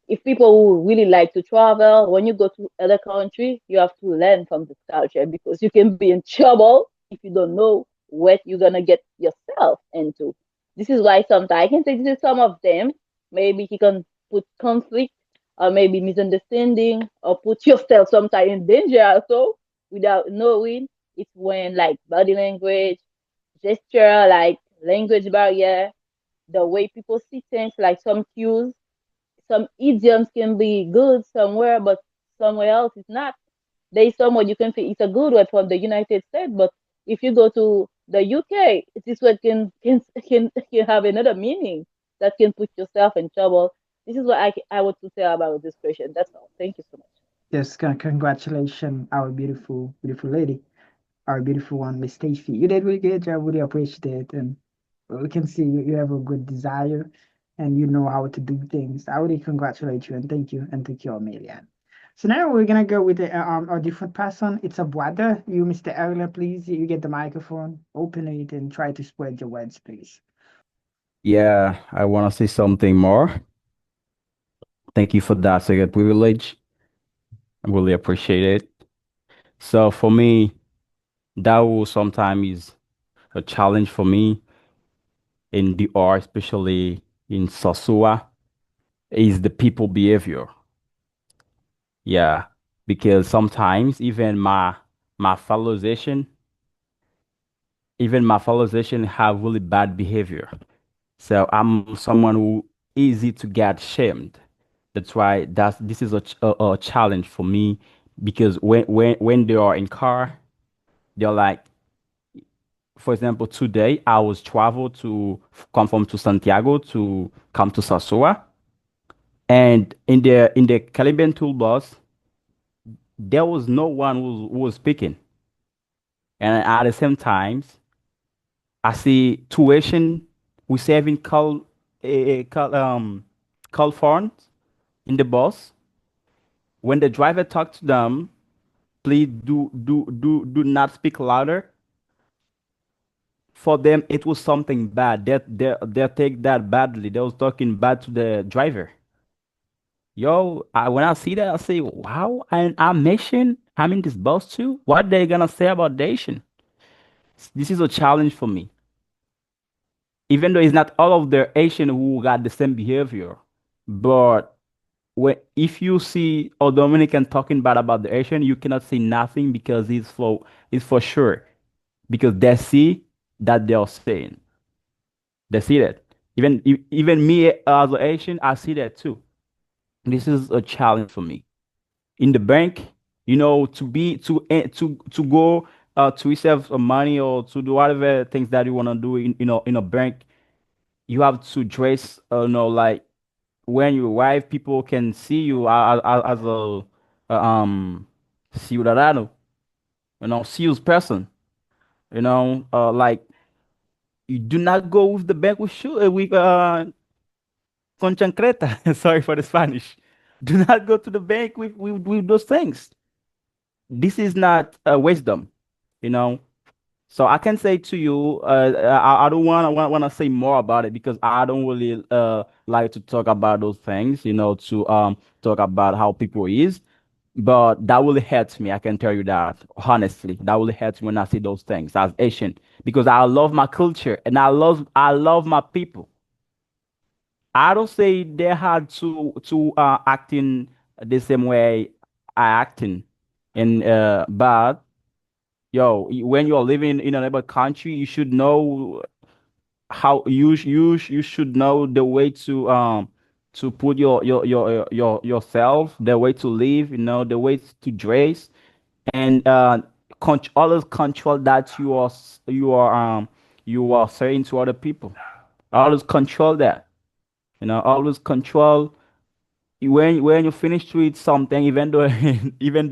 If people who really like to travel, when you go to other country, you have to learn from this culture because you can be in trouble if you don't know what you're gonna get yourself into. This is why sometimes I can say this is some of them. Maybe he can put conflict or maybe misunderstanding or put yourself sometimes in danger also without knowing. It's when like body language, gesture, like language barrier, the way people see things, like some cues, some idioms can be good somewhere, but somewhere else it's not. There is somewhere you can feel it's a good word from the United States, but if you go to the UK, this word can have another meaning that can put yourself in trouble. This is what I want to say about this question. That's all. Thank you so much. Yes, congratulations, our beautiful, beautiful lady, our beautiful one, Miss Stacy. You did really good. I really appreciate it, and we can see you have a good desire, and you know how to do things. I really congratulate you and thank you a million. So now we're gonna go with a different person. It's a brother. You, Mr. Erler, please. You get the microphone, open it, and try to spread your words, please. Yeah, I want to say something more. Thank you for that second privilege. I really appreciate it. So for me, that will sometimes is a challenge for me in the art, especially in Sosua, is the people behavior. Yeah, because sometimes my fellows Asian have really bad behavior. So I'm someone who easy to get shamed. That's why this is a challenge for me because when they are in car, they're like, for example, today I was travel to come from to Santiago to come to Sasua, and in the Caribbean tour bus, there was no one who was speaking, and at the same times, I see tuition receiving call phones in the bus. When the driver talked to them, please do not speak louder. For them, it was something bad. They take that badly. They was talking bad to the driver. Yo, when I see that, I say, wow, and I'm Asian. I'm in this bus too. What they gonna say about the Asian? This is a challenge for me. Even though it's not all of the Asian who got the same behavior, but if you see a Dominican talking bad about the Asian, you cannot say nothing because it's for sure because they see that they are saying. They see that. Even me as an Asian, I see that too. This is a challenge for me. In the bank, to go to receive some money or to do whatever things that you want to do in a bank, you have to dress, like when you arrive, people can see you as a ciudadano. serious person. Like you do not go with the bank with with con chancleta. Sorry for the Spanish. Do not go to the bank with those things. This is not wisdom, you know. So I can say to you, I don't want to say more about it because I don't really like to talk about those things, to talk about how people is. But that really hurts me. I can tell you that honestly, that really hurts me when I see those things as Asian because I love my culture and I love my people. I don't say they had to acting the same way I acting, and but when you're living in another country, you should know how you should know the way to put yourself, the way to live, the way to dress, and always control that you are saying to other people. Always control that. Always control when you finish to eat something, even though even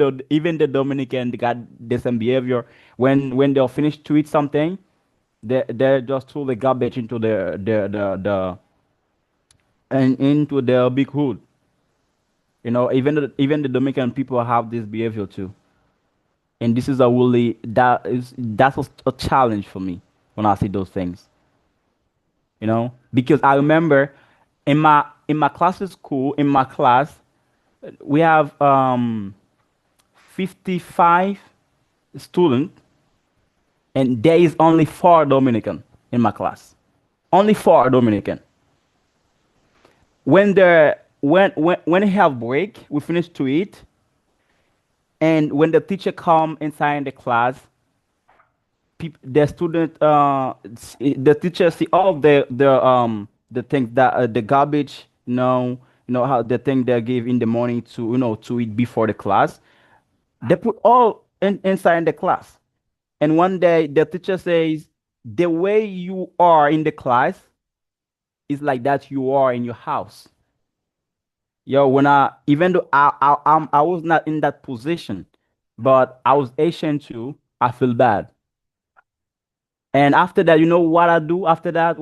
the Dominican got the same behavior. When they're finished to eat something, they just throw the garbage into the and into their big hood. Even the Dominican people have this behavior too, and this is a really that's a challenge for me when I see those things. Because I remember in my class at school, in my class, we have 55 students, and there is only 4 Dominican in my class. Only 4 Dominican. When we have break, we finish to eat, and when the teacher come inside the class, the student, the teacher see all of the things that the garbage, how the thing they give in the morning to eat before the class. They put all inside the class. And one day the teacher says, the way you are in the class is like that you are in your house. When even though I was not in that position, but I was Asian too, I feel bad. And after that, you know what I do? After that,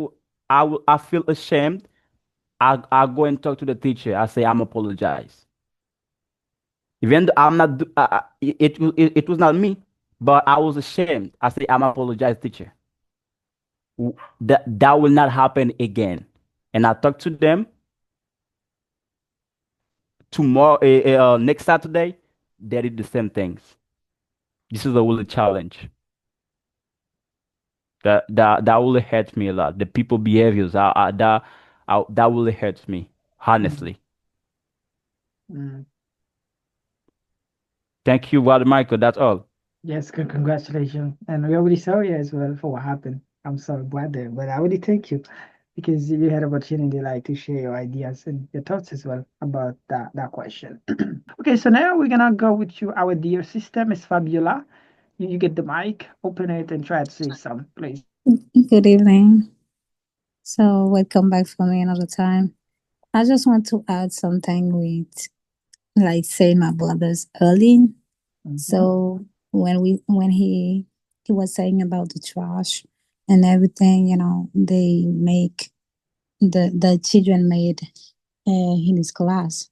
I feel ashamed. I go and talk to the teacher. I say, I'm apologize. Even though I'm not, it was not me, but I was ashamed. I say, I'm apologize, teacher. That will not happen again. And I talk to them tomorrow, next Saturday. They did the same things. This is a really challenge. That really hurts me a lot. The people behaviors, that really hurts me, Mm, honestly. mm. Thank you, Brother Michael. That's all. Yes, congratulations. And we're really sorry as well for what happened. I'm sorry about that, but I really thank you because you had opportunity like to share your ideas and your thoughts as well about that question. Okay, so now we're gonna go with you. Our dear sister, Miss Fabiola. You get the mic, open it, and try to say some, please. Good evening. So, welcome back for me another time. I just want to add something with, like, say my brother's early. Mhm. So when he was saying about the trash and everything, they make the children made in his class.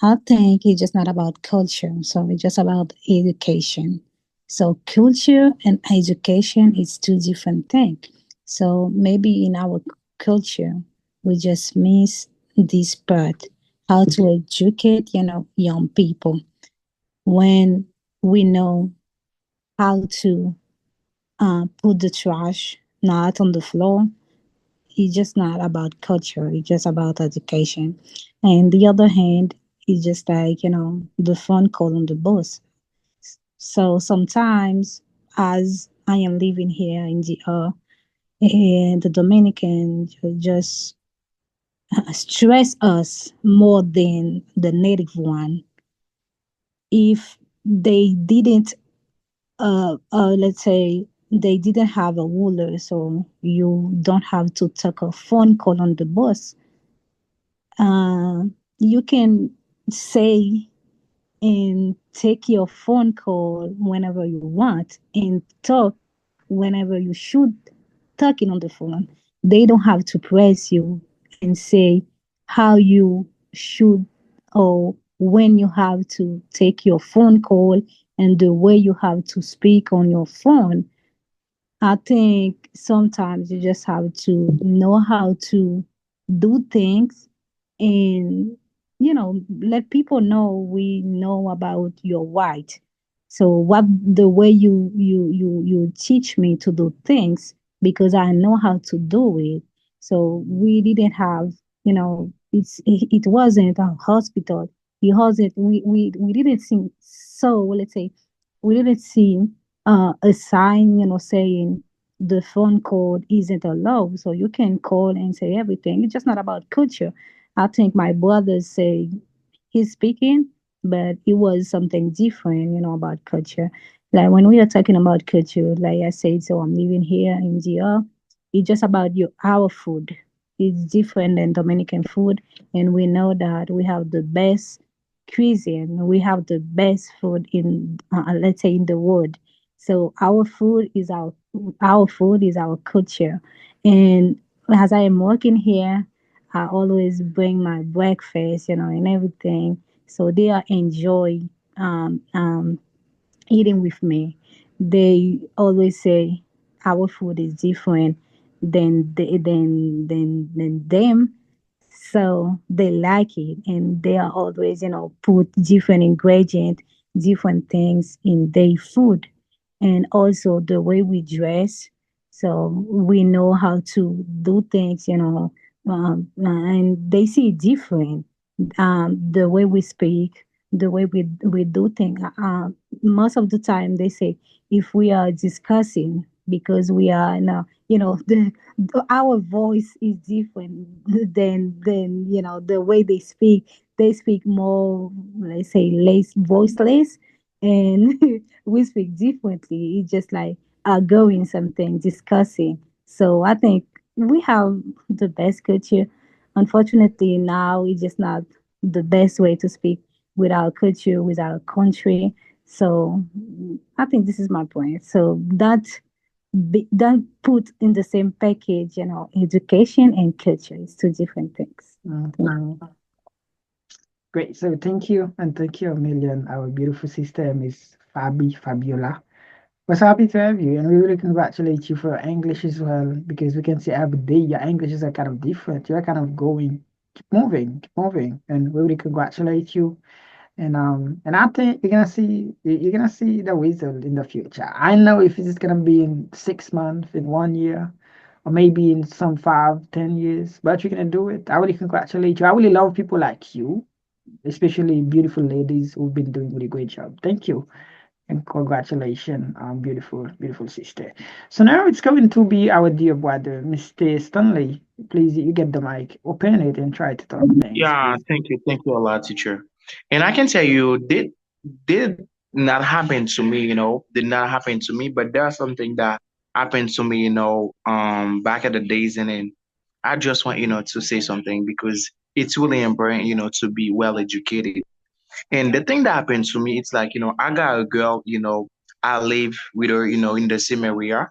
I think it's just not about culture, so it's just about education. So culture and education is two different things. So maybe in our culture, we just miss this part, how to educate, young people when we know how to put the trash not on the floor. It's just not about culture, it's just about education. And the other hand, it's just like, the phone call on the bus. So sometimes, as I am living here in and the Dominican just stress us more than the native one. If they didn't, let's say, they didn't have a ruler, so you don't have to take a phone call on the bus. You can say and take your phone call whenever you want and talk whenever you should talking on the phone. They don't have to press you and say how you should or when you have to take your phone call and the way you have to speak on your phone. I think sometimes you just have to know how to do things and let people know we know about your right. So what the way you teach me to do things because I know how to do it. So we didn't have, it wasn't a hospital. It wasn't we didn't see, so let's say we didn't see a sign, saying the phone code isn't allowed. So you can call and say everything. It's just not about culture. I think my brother say he's speaking, but it was something different, about culture. Like when we are talking about culture, like I said, so I'm living here in DR. It's just about our food. It's different than Dominican food, and we know that we have the best cuisine. We have the best food in, let's say, in the world. So our food is our culture, and as I am working here, I always bring my breakfast, and everything. So they are enjoy um, um, eating with me. They always say our food is different than them, so they like it, and they are always put different ingredients, different things in their food, and also the way we dress. So we know how to do things, and they see it different. The way we speak, the way we do things. Most of the time, they say if we are discussing because we are now, our voice is different than the way they speak. They speak more, let's say, less voiceless, and we speak differently. It's just like going something, discussing. So I think we have the best culture. Unfortunately, now it's just not the best way to speak with our culture, with our country. So I think this is my point. So that put in the same package, education and culture is two different things. Mhm. Great. So thank you, and thank you a million. Our beautiful sister, Miss Fabiola. Was happy to have you, and we really congratulate you for your English as well, because we can see every day your Englishes are kind of different. You're kind of going, keep moving, and we really congratulate you. And I think you're gonna see the result in the future. I know if it's gonna be in 6 months, in 1 year, or maybe in some 5, 10 years, but you're gonna do it. I really congratulate you. I really love people like you, especially beautiful ladies who've been doing really great job. Thank you. And congratulations, beautiful, beautiful sister. So now it's going to be our dear brother, Mr. Stanley. Please, you get the mic, open it, and try to talk things, Yeah, please. thank you a lot, teacher. And I can tell you, did not happen to me, did not happen to me, but there's something that happened to me, back at the days, and then I just want, to say something because it's really important, to be well educated. And the thing that happened to me, it's like, I got a girl, I live with her, in the same area,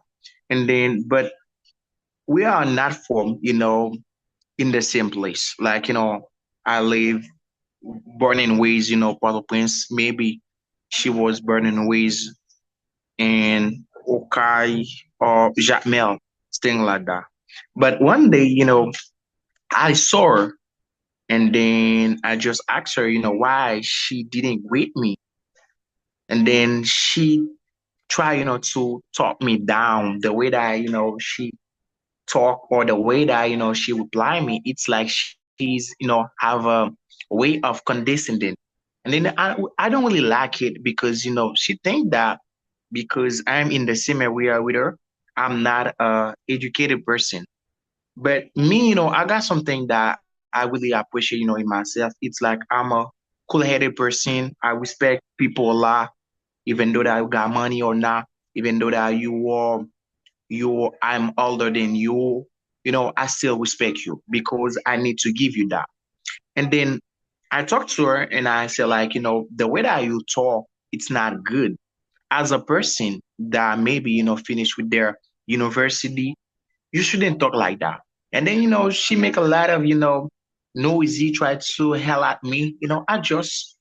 and then, but we are not from, in the same place. Like, I live born and raised, Port-au-Prince. Maybe she was born and raised in Okai or Jacmel, thing like that. But one day, I saw her, and then I just asked her, why she didn't greet me. And then she tried, to talk me down the way that, she talk, or the way that, she reply me. It's like she's, have a way of condescending. And then I don't really like it because, she think that because I'm in the same area with her, I'm not a educated person. But me, I got something that I really appreciate, in myself. It's like I'm a cool-headed person. I respect people a lot, even though that I got money or not, even though that I'm older than you, I still respect you because I need to give you that. And then I talked to her and I said, like, the way that you talk, it's not good. As a person that maybe, finished with their university, you shouldn't talk like that. And then, she make a lot of, noisy, tried to hell at me. I just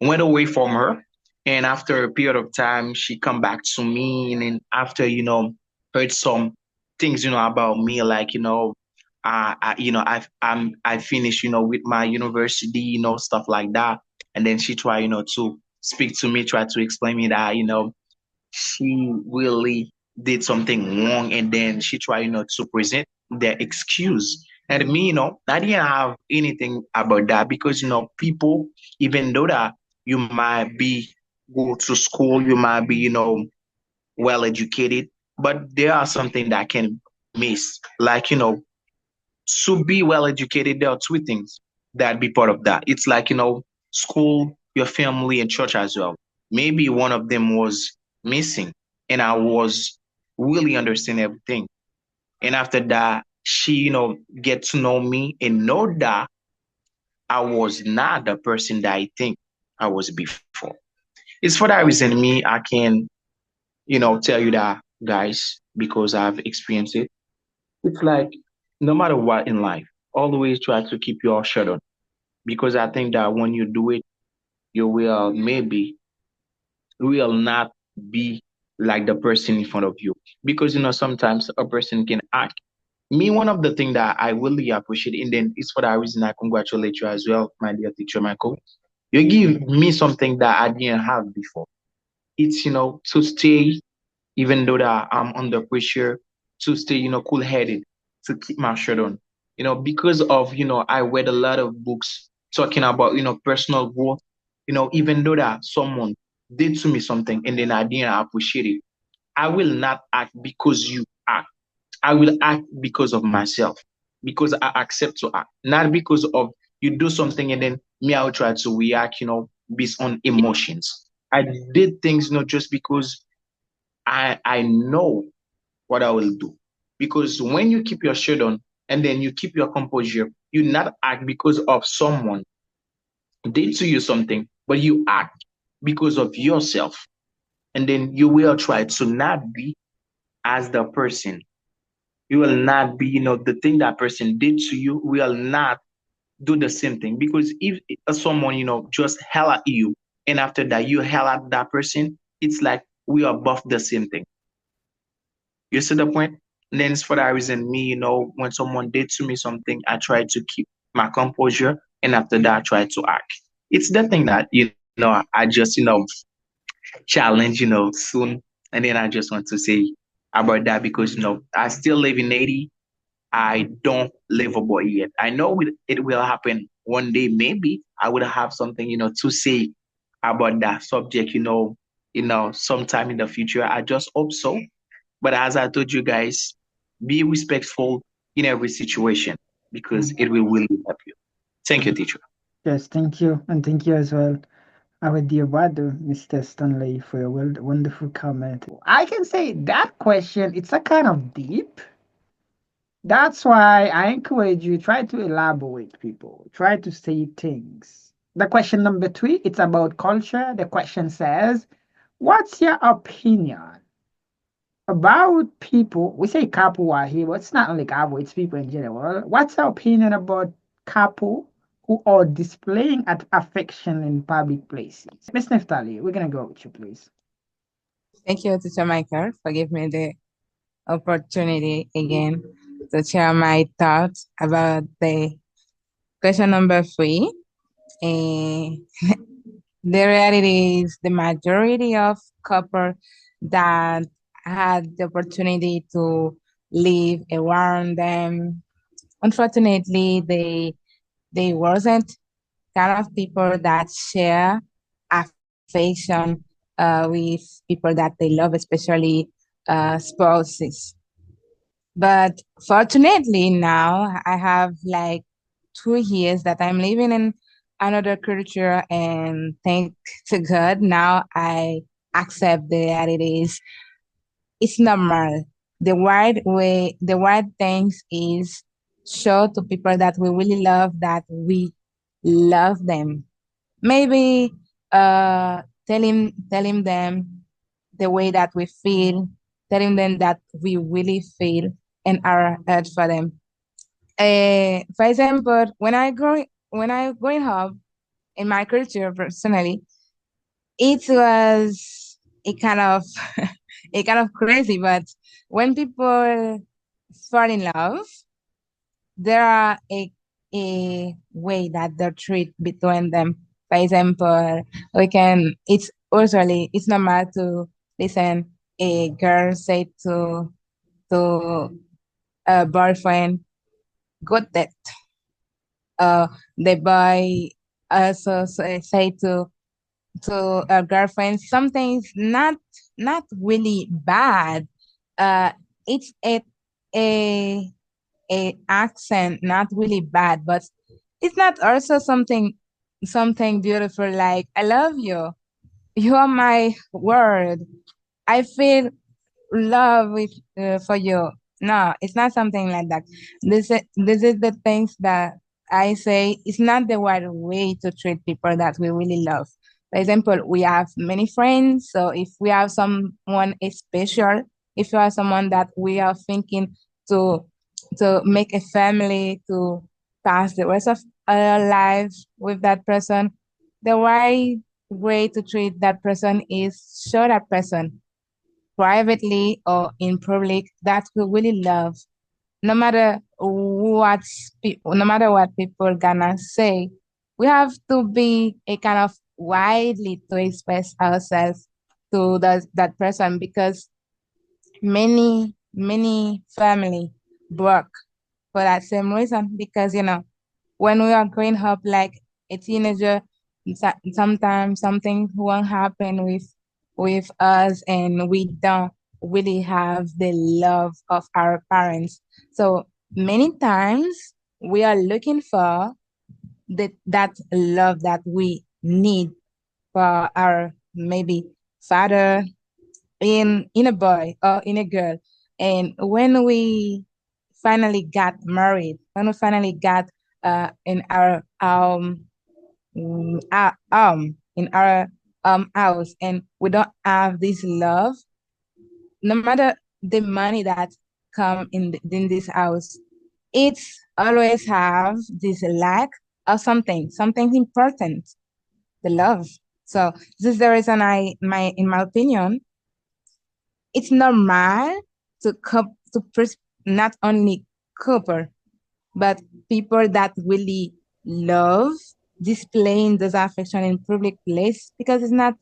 went away from her. And after a period of time, she come back to me. And then after, heard some things, about me, like, I finished, with my university, stuff like that. And then she try, to speak to me, try to explain me that, she really did something wrong, and then she tried, to present their excuse. And me, I didn't have anything about that because, people, even though that you might be go to school, you might be, well educated, but there are something that can miss. Like, to be well educated, there are two things that be part of that. It's like, school, your family, and church as well. Maybe one of them was missing, and I was really understanding everything. And after that, she, get to know me and know that I was not the person that I think I was before. It's for that reason me, I can, tell you that, guys, because I've experienced it. It's like no matter what in life, always try to keep your shirt on because I think that when you do it, you will maybe will not be like the person in front of you because sometimes a person can act. Me, one of the things that I really appreciate, and then it's for that reason I congratulate you as well, my dear teacher Michael. You give me something that I didn't have before. It's to stay even though that I'm under pressure, to stay, cool headed, to keep my shirt on. Because of, I read a lot of books talking about, personal growth, even though that someone did to me something and then I didn't appreciate it, I will not act because you act. I will act because of myself, because I accept to act, not because of you do something and then me, I will try to react, based on emotions. I did things not just because I know what I will do. Because when you keep your shirt on and then you keep your composure, you not act because of someone did to you something, but you act because of yourself. And then you will try to not be as the person. You will not be, the thing that person did to you will not do the same thing. Because if someone, just hell at you, and after that you hell at that person, it's like we are both the same thing. You see the point? And then it's for that reason, me, when someone did to me something, I try to keep my composure, and after that, I try to act. It's the thing that I just challenge soon, and then I just want to say about that because I still live in Haiti. I don't live abroad yet. I know it will happen one day. Maybe I would have something to say about that subject. Sometime in the future. I just hope so. But as I told you guys, be respectful in every situation because Mm. it will really help you. Thank you, teacher. Yes, thank you. And thank you as well, our dear brother, Mr. Stanley, for your wonderful comment. I can say that question, it's a kind of deep. That's why I encourage you, try to elaborate, people. Try to say things. The question number 3, it's about culture. The question says, what's your opinion about people? We say couple are here, but it's not only couple, it's people in general. What's your opinion about couple who are displaying affection in public places? Miss Neftali, we're gonna go with you, please. Thank you, Teacher Michael, for giving me the opportunity again to share my thoughts about the question number 3. And the reality is the majority of couple that had the opportunity to live around them, unfortunately, they wasn't kind of people that share affection with people that they love, especially spouses. But fortunately now I have like 2 years that I'm living in another culture, and thank to God now I accept the realities. It's normal. The right way, the right things is show to people that we really love, that we love them. Maybe telling them the way that we feel, telling them that we really feel and are hurt for them. For example, when I growing up in my culture personally, it was a kind of a kind of crazy. But when people fall in love, there are a way that they treat between them. For example, we can it's usually it's normal to listen a girl say to a boyfriend, "Got that." The boy also say to a girlfriend something's not really bad. Uh, it's a a accent not really bad, but it's not also something beautiful like I love you. You are my word. I feel love with for you. No, it's not something like that. This is the things that I say. It's not the right way to treat people that we really love. For example, we have many friends. So if we have someone special, if you are someone that we are thinking to to make a family, to pass the rest of our life with that person, the right way to treat that person is show that person privately or in public that we really love, no matter no matter what people gonna say. We have to be a kind of widely to express ourselves to that person, because many family broke for that same reason, because when we are growing up like a teenager, sometimes something won't happen with us, and we don't really have the love of our parents. So many times we are looking for that love that we need for our maybe father in a boy or in a girl. And when we finally got married, when we finally got in our in our house, and we don't have this love, no matter the money that come in this house, it's always have this lack of something important, the love. So this is the reason in my opinion, it's normal to not only couple, but people that really love displaying those affection in public place, because it's not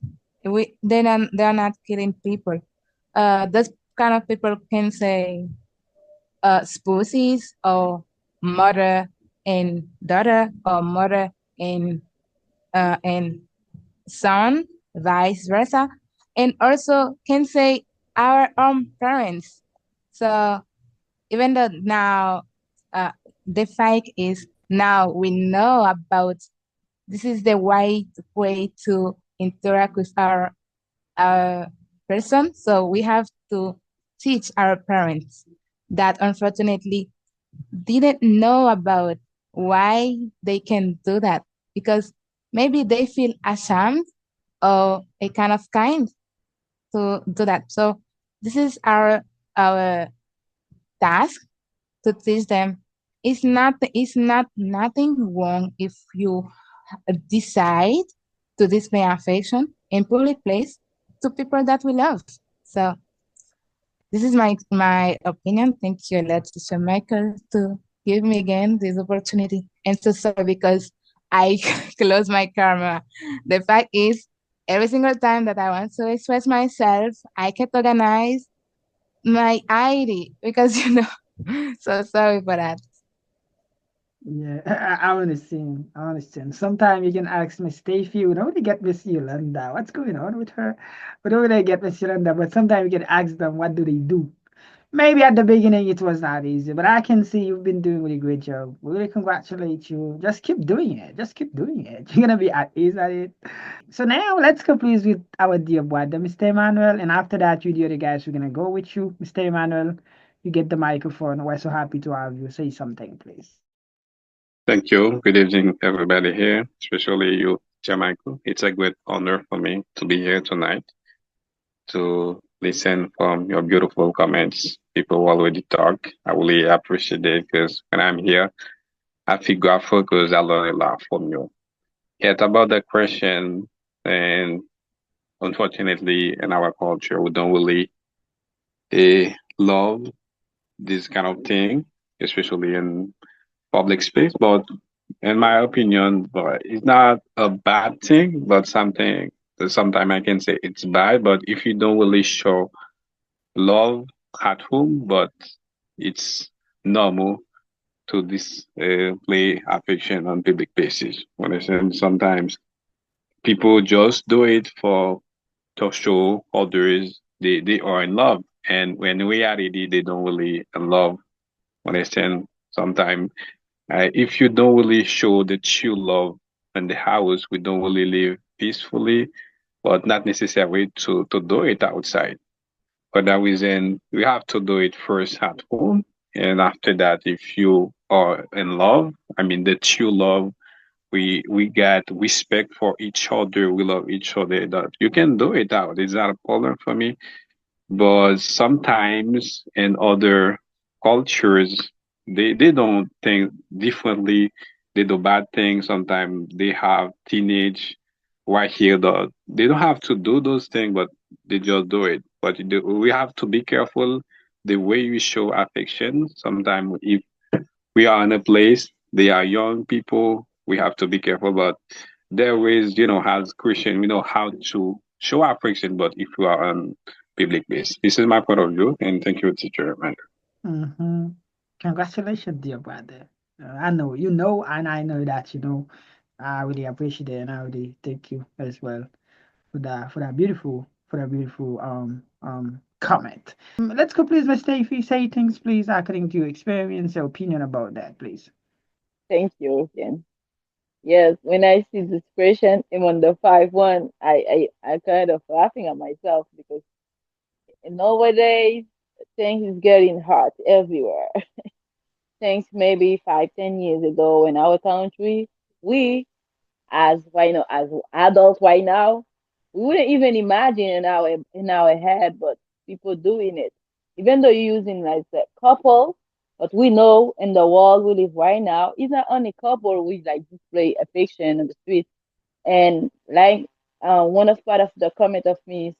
they're not killing people. Those kind of people can say spouses or mother and daughter, or mother and son, vice versa, and also can say our own parents. So even though now uh, the fact is now we know about this is the right way to interact with our person, so we have to teach our parents that unfortunately didn't know about why they can do that, because maybe they feel ashamed or a kind to do that. So this is our task, to teach them it's not nothing wrong if you decide to display affection in public place to people that we love. So this is my opinion. Thank you, Leticia Michael, to give me again this opportunity. And so sorry because I close my camera. The fact is, every single time that I want to express myself, I can't organize my ID because So sorry for that. Yeah, I understand. I understand. Sometimes you can ask Miss Stacey, you know, to get Miss Yolanda. What's going on with her? But over they get Miss Yolanda, but sometimes you can ask them, what do they do? Maybe at the beginning it was not easy, but I can see you've been doing a really great job. We really congratulate you. Just keep doing it. Just keep doing it. You're gonna be at ease at it. So now let's go please with our dear brother, Mr. Emmanuel. And after that, you the other guys, we're gonna go with you, Mr. Emmanuel. You get the microphone. We're so happy to have you. Say something, please. Thank you. Good evening, everybody here, especially you, Jamaica. It's a great honor for me to be here tonight to listen from your beautiful comments. People already talk. I really appreciate it because when I'm here, I feel grateful because I learn a lot from you. Yet about the question, and unfortunately, in our culture, we don't really love this kind of thing, especially in public space. But in my opinion, but it's not a bad thing, but something that sometimes I can say it's bad. But if you don't really show love at home, but it's normal to display affection on public places. Understand? Sometimes people just do it for to show others they are in love, and when in reality they don't really in love. Understand? Sometimes if you don't really show the true love in the house, we don't really live peacefully, but not necessarily to do it outside. For that reason, we have to do it first at home. And after that, if you are in love, I mean, the true love, we get respect for each other, we love each other, that you can do it out. It's not a problem for me. But sometimes in other cultures, they don't think differently. They do bad things. Sometimes they have teenage right here. They don't have to do those things, but they just do it. But we have to be careful the way we show affection. Sometimes if we are in a place, they are young people, we have to be careful. But there is, as Christian, we know how to show affection, but if you are on public base. This is my point of view, and thank you, teacher Amanda. Mm-hmm. Congratulations, dear brother. I know you know, and I know that you know. I really appreciate it, and I really thank you as well for that beautiful comment. Let's go, please, Miss Stacey. Say things, please, according to your experience, your opinion about that, please. Thank you again. Yes, when I see this expression, I'm on the 5-1, I kind of laughing at myself because nowadays things is getting hot everywhere. Things maybe 5, 10 years ago in our country, we as right now as adults right now, we wouldn't even imagine in our head, but people doing it. Even though you're using like a couple, but we know in the world we live right now, it's not only couple we like display affection on the street. And like one of part of the comment of Miss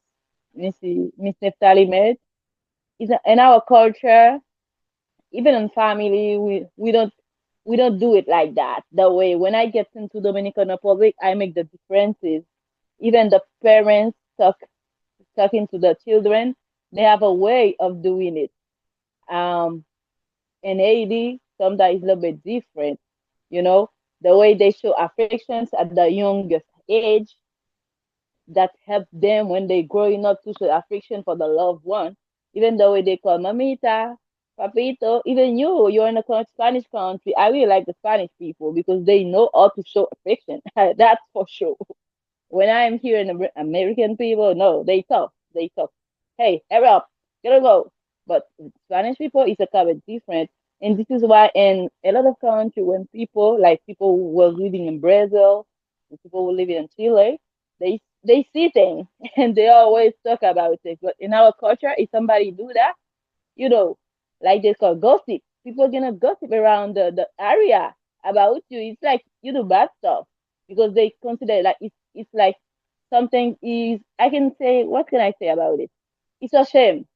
Neftali made is that in our culture, even in family, we don't do it like that. The way when I get into Dominican Republic, I make the differences. Even the parents talking to the children, they have a way of doing it. Um, in Haiti, sometimes it's a little bit different. You know, the way they show affections at the youngest age that help them when they growing up to show affection for the loved one. Even the way they call mamita, papito, even you're in a Spanish country. I really like the Spanish people because they know how to show affection. That's for sure. When I'm here in American people, no, they talk. They talk. Hey, hurry up, gotta go. But Spanish people is a kind of different, and this is why in a lot of country when people who were living in Brazil, and people who living in Chile, they see things and they always talk about it. But in our culture, if somebody do that, you know, like they call gossip. People gonna gossip around the area about you. It's like you do bad stuff because they consider like it's like something is I can say what can I say about it? It's a shame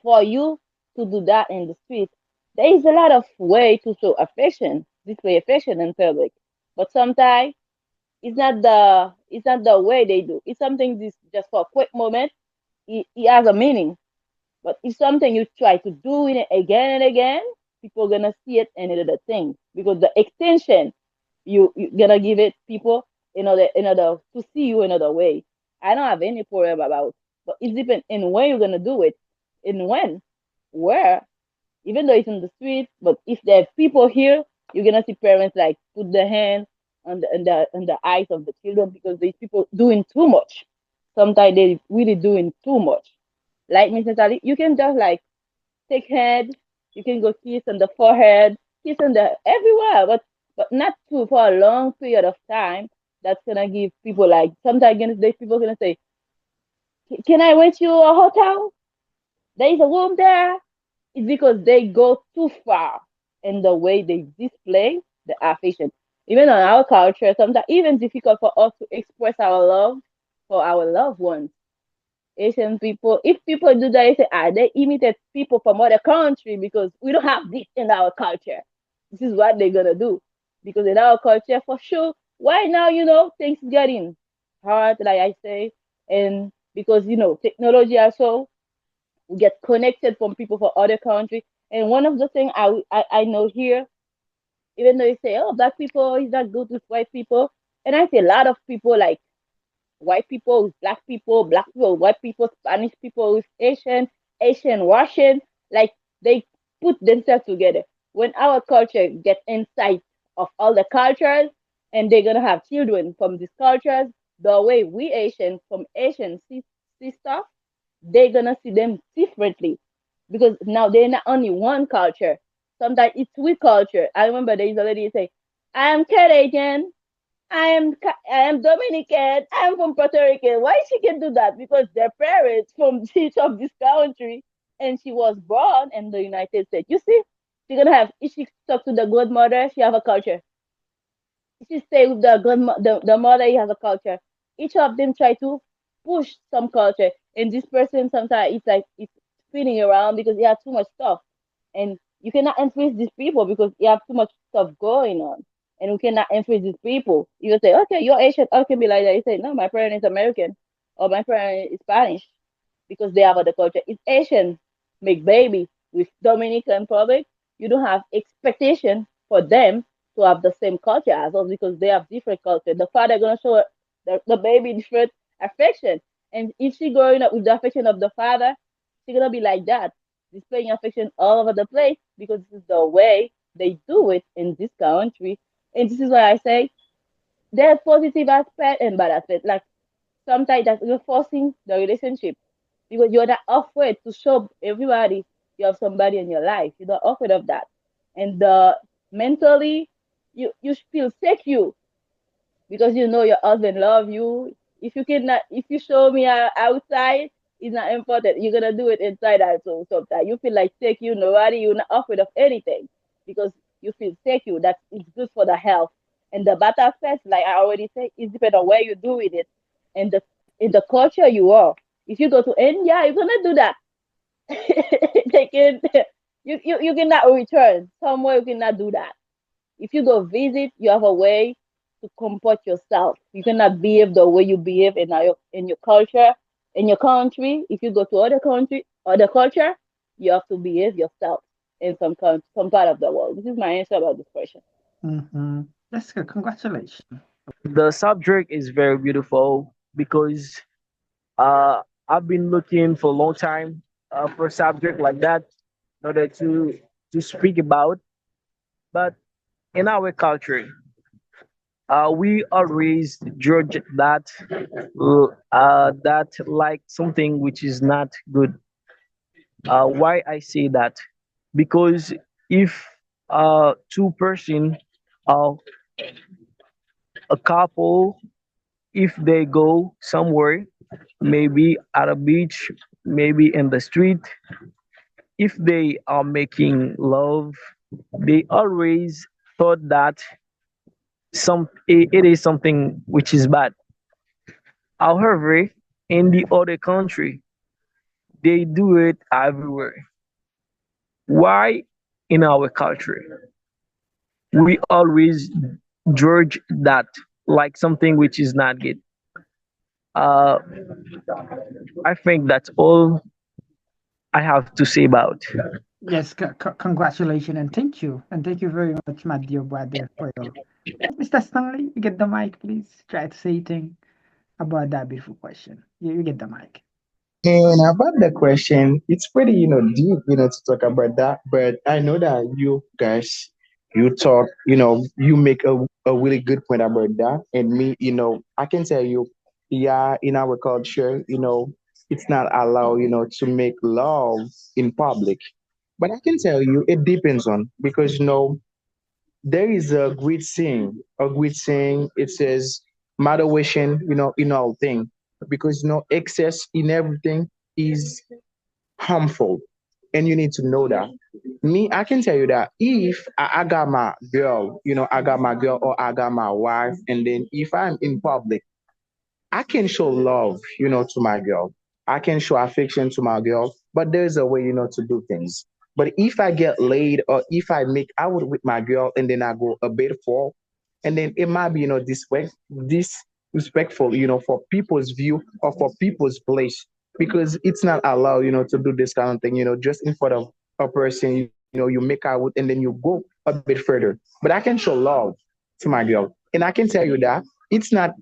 for you to do that in the street. There is a lot of way to show affection, display affection in public. But sometimes it's not the way they do. It's something this just for a quick moment. It has a meaning, but if something you try to do it again and again, people gonna see it and another thing because the extension you gonna give it people another to see you another way. I don't have any problem about, but it depends in when you're gonna do it, in when, where. Even though it's in the street, but if there are people here, you're gonna see parents like put their hand on the eyes of the children because these people doing too much. Sometimes they really doing too much. Like Mrs. Ali, you can just like take head, you can go kiss on the forehead, kiss on the everywhere, but but not to for a long period of time. That's gonna give people like sometimes there's people gonna say, Can I rent you a hotel? There is a room there." It's because they go too far in the way they display the affection. Even on our culture, sometimes even difficult for us to express our love for our loved ones. Asian people, if people do that, they say, they imitate people from other country because we don't have this in our culture. This is what they're gonna do. Because in our culture, for sure, why now, things getting hard, like I say, and because, technology also, we get connected from people from other country. And one of the things I know here, even though you say, oh, black people is not good with white people, and I see a lot of people like white people with black people with white people, Spanish people with Asian, Russian, like they put themselves together. When our culture get insight of all the cultures, and they're gonna have children from these cultures, the way we Asian from Asian see stuff, they're gonna see them differently because now they're not only one culture. Sometimes it's we culture. I remember there is a lady say, "I am Canadian, I am Dominican, I am from Puerto Rican." Why she can do that? Because their parents from each of this country, and she was born in the United States. You see, she's gonna have if she talk to the godmother, she have a culture. She stay with the mother, he has a culture. Each of them try to push some culture, and this person sometimes it's spinning around because he has too much stuff, and you cannot influence these people because you have too much stuff going on, and we cannot influence these people. You say, okay, you're Asian, I can be like that. You say, no, my parent is American, or my parent is Spanish, because they have other culture. It's Asian make baby with Dominican Republic. You don't have expectation for them to have the same culture as us because they have different culture. The father gonna show the baby different affection, and if she growing up with the affection of the father, she gonna be like that, displaying affection all over the place because this is the way they do it in this country. And this is why I say there's positive aspect and bad aspect. Like sometimes that's reinforcing the relationship because you're not afraid to show everybody you have somebody in your life. You're not afraid of that, and mentally you feel secure because you know your husband love you. If you cannot, if you show me outside, it's not important. You're gonna do it inside also. Sometimes you feel like secure. Nobody, you're not afraid of anything because you feel secure. That it's good for the health. And the bad aspect, like I already said, is depend on where you're doing it and the in the culture you are. If you go to India, you're gonna do that. They can, you cannot return somewhere. You cannot do that. If you go visit, you have a way to comport yourself. You cannot behave the way you behave in your culture, in your country. If you go to other country, other culture, you have to behave yourself in some part of the world. This is my answer about this question. Mm-hmm. Jessica, congratulations. The subject is very beautiful because uh, I've been looking for a long time for a subject like that in order to speak about. But in our culture, we always judge that like something which is not good. Why I say that? Because if two person, uh, a couple, if they go somewhere, maybe at a beach, maybe in the street, if they are making love, they always thought that it is something which is bad. However, in the other country, they do it everywhere. Why in our culture? We always judge that like something which is not good. Uh, I think that's all I have to say about. Yes, congratulations and thank you very much, my dear brother, for your. Mr. Stanley, you get the mic, please. Try to say thing about that beautiful question. You get the mic. And about the question, it's pretty, deep, to talk about that. But I know that you guys, you talk, you make a really good point about that. And me, I can tell you, yeah, in our culture, it's not allowed, to make love in public. But I can tell you, it depends on because, there is a great saying. A great saying. It says, "Moderation, in all thing," because excess in everything is harmful, and you need to know that. Me, I can tell you that if I got my girl, I got my girl or I got my wife, and then if I'm in public, I can show love, to my girl. I can show affection to my girl, but there's a way, to do things. But if I get laid or if I make out with my girl and then I go a bit for, and then it might be, disrespectful, for people's view or for people's place, because it's not allowed, to do this kind of thing, just in front of a person, you make out with, and then you go a bit further. But I can show love to my girl, and I can tell you that it's not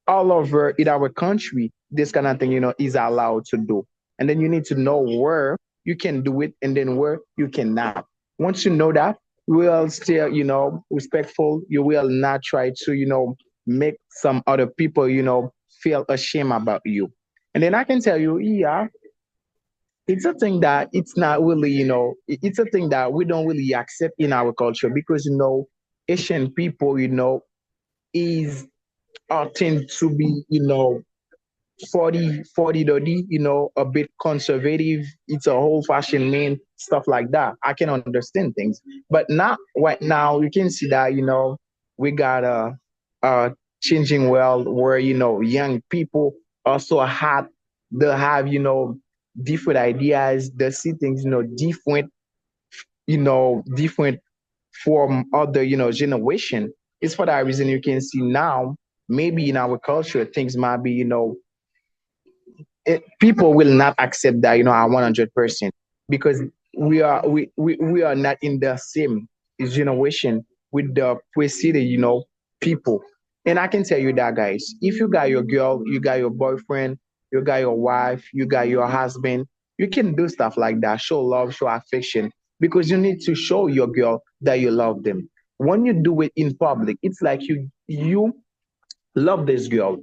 all over in our country, this kind of thing, is allowed to do. And then you need to know where you can do it and then where you cannot. Once you know that, you will still, respectful. You will not try to, make some other people, feel ashamed about you. And then I can tell you, yeah, it's a thing that it's not really, it's a thing that we don't really accept in our culture because, Asian people, is tend to be, 40 dirty, a bit conservative. It's a whole fashion man, stuff like that. I can understand things. But not right now, you can see that, we got a changing world where, young people also had, they have, different ideas, they see things, different from other, generation. It's for that reason you can see now, maybe in our culture, things might be, people will not accept that, at 100%, because we are not in the same generation with the preceding, people. And I can tell you that, guys, if you got your girl, you got your boyfriend, you got your wife, you got your husband, you can do stuff like that, show love, show affection, because you need to show your girl that you love them. When you do it in public, it's like you love this girl.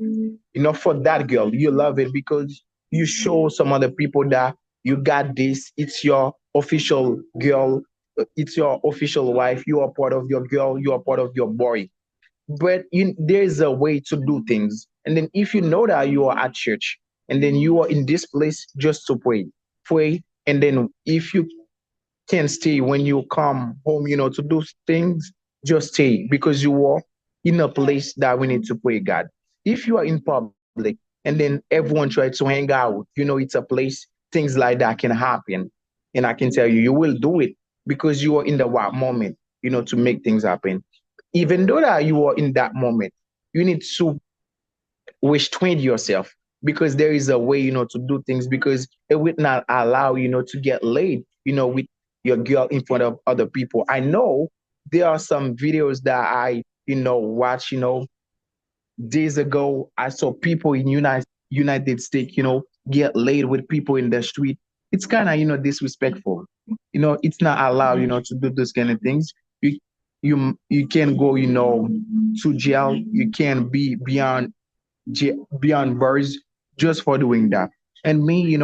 For that girl, you love it because you show some other people that you got this. It's your official girl. It's your official wife. You are part of your girl. You are part of your boy. But there's a way to do things. And then if you know that you are at church and then you are in this place just to pray. And then if you can stay when you come home, to do things, just stay because you are in a place that we need to pray God. If you are in public and then everyone tries to hang out, it's a place, things like that can happen. And I can tell you, you will do it because you are in the right moment, to make things happen. Even though that you are in that moment, you need to restrain yourself because there is a way, to do things because it would not allow, to get laid, with your girl in front of other people. I know there are some videos that I, watch, days ago. I saw people in United States, get laid with people in the street. It's kind of, disrespectful. It's not allowed, to do those kind of things. You you can go, to jail. You can be beyond bars just for doing that. And me,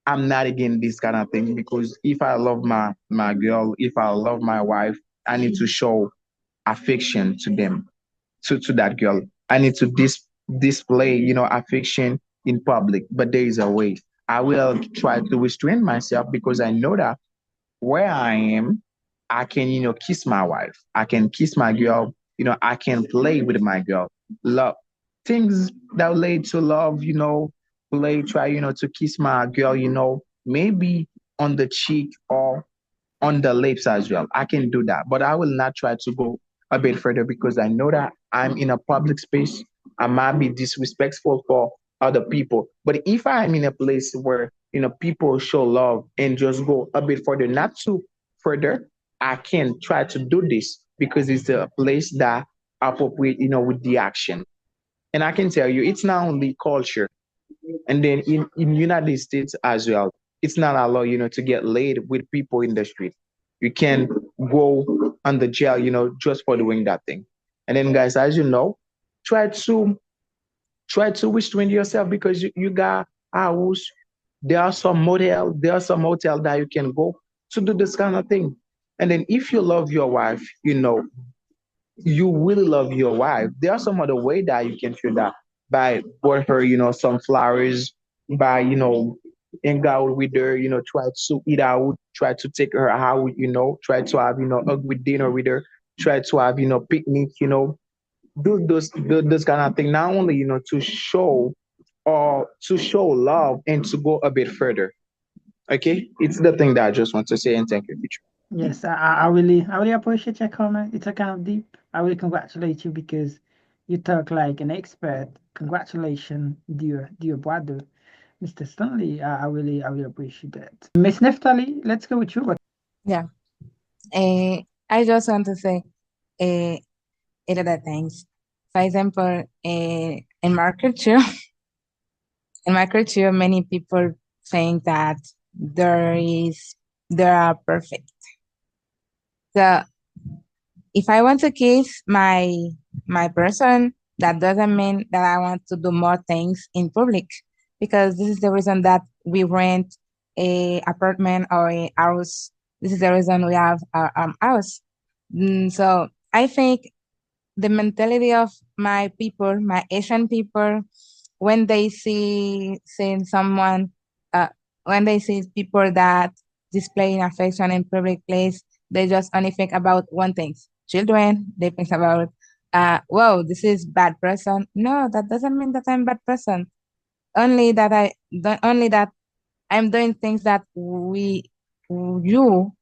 I'm not against this kind of thing because if I love my girl, if I love my wife, I need to show affection to them, to that girl. I need to display, affection in public. But there is a way. I will try to restrain myself because I know that where I am, I can, kiss my wife. I can kiss my girl. I can play with my girl. Love things that relate to love, try, to kiss my girl, maybe on the cheek or on the lips as well. I can do that, but I will not try to go a bit further because I know that I'm in a public space. I might be disrespectful for other people. But if I'm in a place where, people show love and just go a bit further, not too further, I can try to do this because it's a place that appropriate, with the action. And I can tell you, it's not only culture. And then in United States as well, it's not allowed, to get laid with people in the street. You can go on the jail, just for doing that thing. And then guys, as you know, try to restrain yourself because you got a house. There are some hotel that you can go to do this kind of thing. And then if you love your wife, you really love your wife. There are some other way that you can feel that by bought her, some flowers, by, hang out with her, try to eat out, try to take her out, try to have, a good dinner with her, try to have, picnic, do those kind of thing. Not only, to show or to show love and to go a bit further. Okay, it's the thing that I just want to say and thank you, teacher. Yes, I really appreciate your comment. It's a kind of deep. I really congratulate you because you talk like an expert. Congratulations, dear brother, Mr. Stanley. I really appreciate that. Miss Neftali, let's go with you. Yeah. I just want to say uh, a lot of things. For example, in my culture, in my culture, many people think that they are perfect. So if I want to kiss my person, that doesn't mean that I want to do more things in public, because this is the reason that we rent a apartment or a house. This is the reason we have our house. So I think the mentality of my people, my Asian people, when they see seeing someone, uh, when they see people that displaying affection in public place, they just only think about one thing: children. They think about, whoa, this is bad person. No, that doesn't mean that I'm bad person. Only that I'm doing things that you,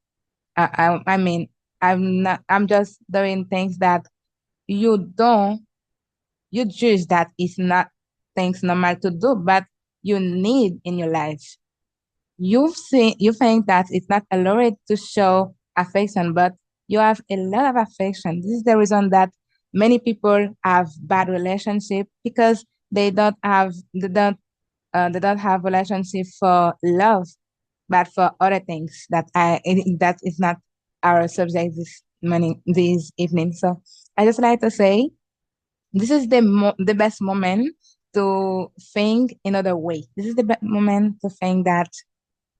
I mean, I'm not. I'm just doing things that you don't you judge that it's not things normal to do, but you need in your life. You think that it's not allowed to show affection, but you have a lot of affection. This is the reason that many people have bad relationship, because they don't have relationship for love, but for other things that is not our subject this evening. So I just like to say this is the best moment to think another way. This is the best moment to think that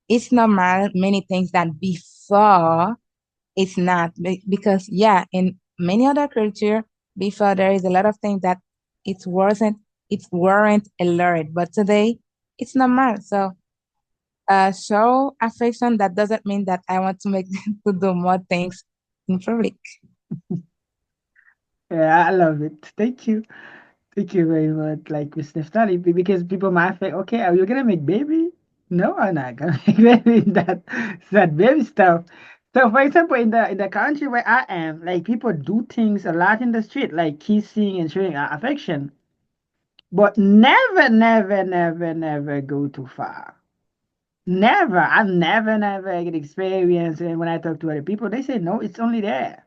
it's normal. Many things that before it's not. Because yeah, in many other culture before there is a lot of things that it wasn't it weren't allowed, but today it's normal. So show affection. That doesn't mean that I want to make to do more things in public. Yeah, I love it. Thank you. Thank you very much, like Miss Neftali, because people might think, okay, are you gonna make baby? No, I'm not gonna make baby. That baby stuff. So, for example, in the country where I am, like people do things a lot in the street, like kissing and showing affection, but never go too far. Never. I never get experience. And when I talk to other people, they say no, it's only there.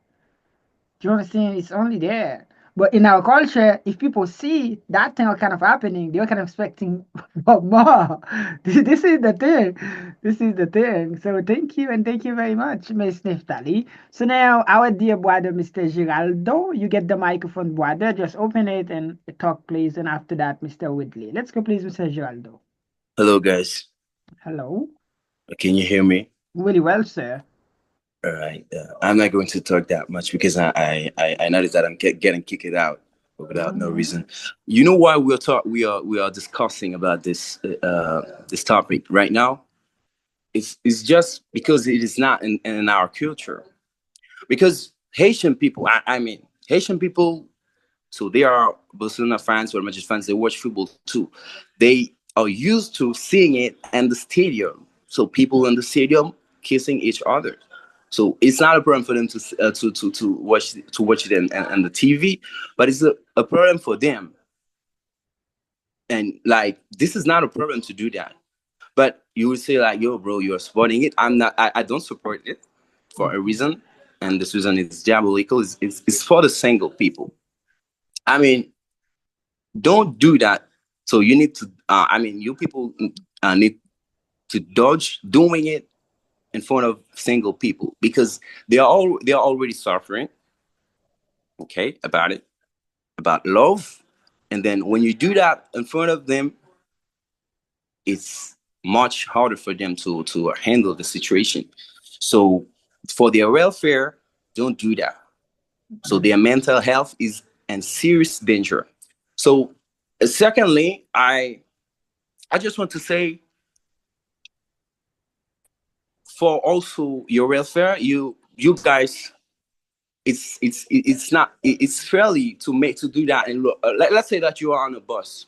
Do you understand? It's only there. But in our culture, if people see that thing are kind of happening, they're kind of expecting more. This is the thing. This is the thing. So thank you and thank you very much, Miss Neftali. So now our dear brother, Mr. Giraldo, you get the microphone, brother. Just open it and talk, please. And after that, Mr. Whitley. Let's go, please, Mr. Giraldo. Hello, guys. Hello. Can you hear me? Really well, sir. All right. I'm not going to talk that much because I noticed that I'm getting kicked out without no reason. You know why we are discussing about this topic right now? It's just because it is not in our culture. Because Haitian people, I mean Haitian people, so they are Barcelona fans or Madrid fans. They watch football too. They are used to seeing it in the stadium. So people in the stadium kissing each other. So it's not a problem for them to watch it in the TV, but it's a problem for them. And like this is not a problem to do that. But you would say like, yo, bro, you're supporting it. I'm not. I don't support it for a reason, and this reason is diabolical. It's for the single people. I mean, don't do that. So you need to. I mean, you people need to dodge doing it in front of single people because they are already suffering. Okay, about love, and then when you do that in front of them, it's much harder for them to handle the situation. So For their welfare, don't do that. So their mental health is in serious danger. So secondly, I just want to say, for also your welfare, you guys, it's not, it's fairly to make to do that. And look, let's say that you are on a bus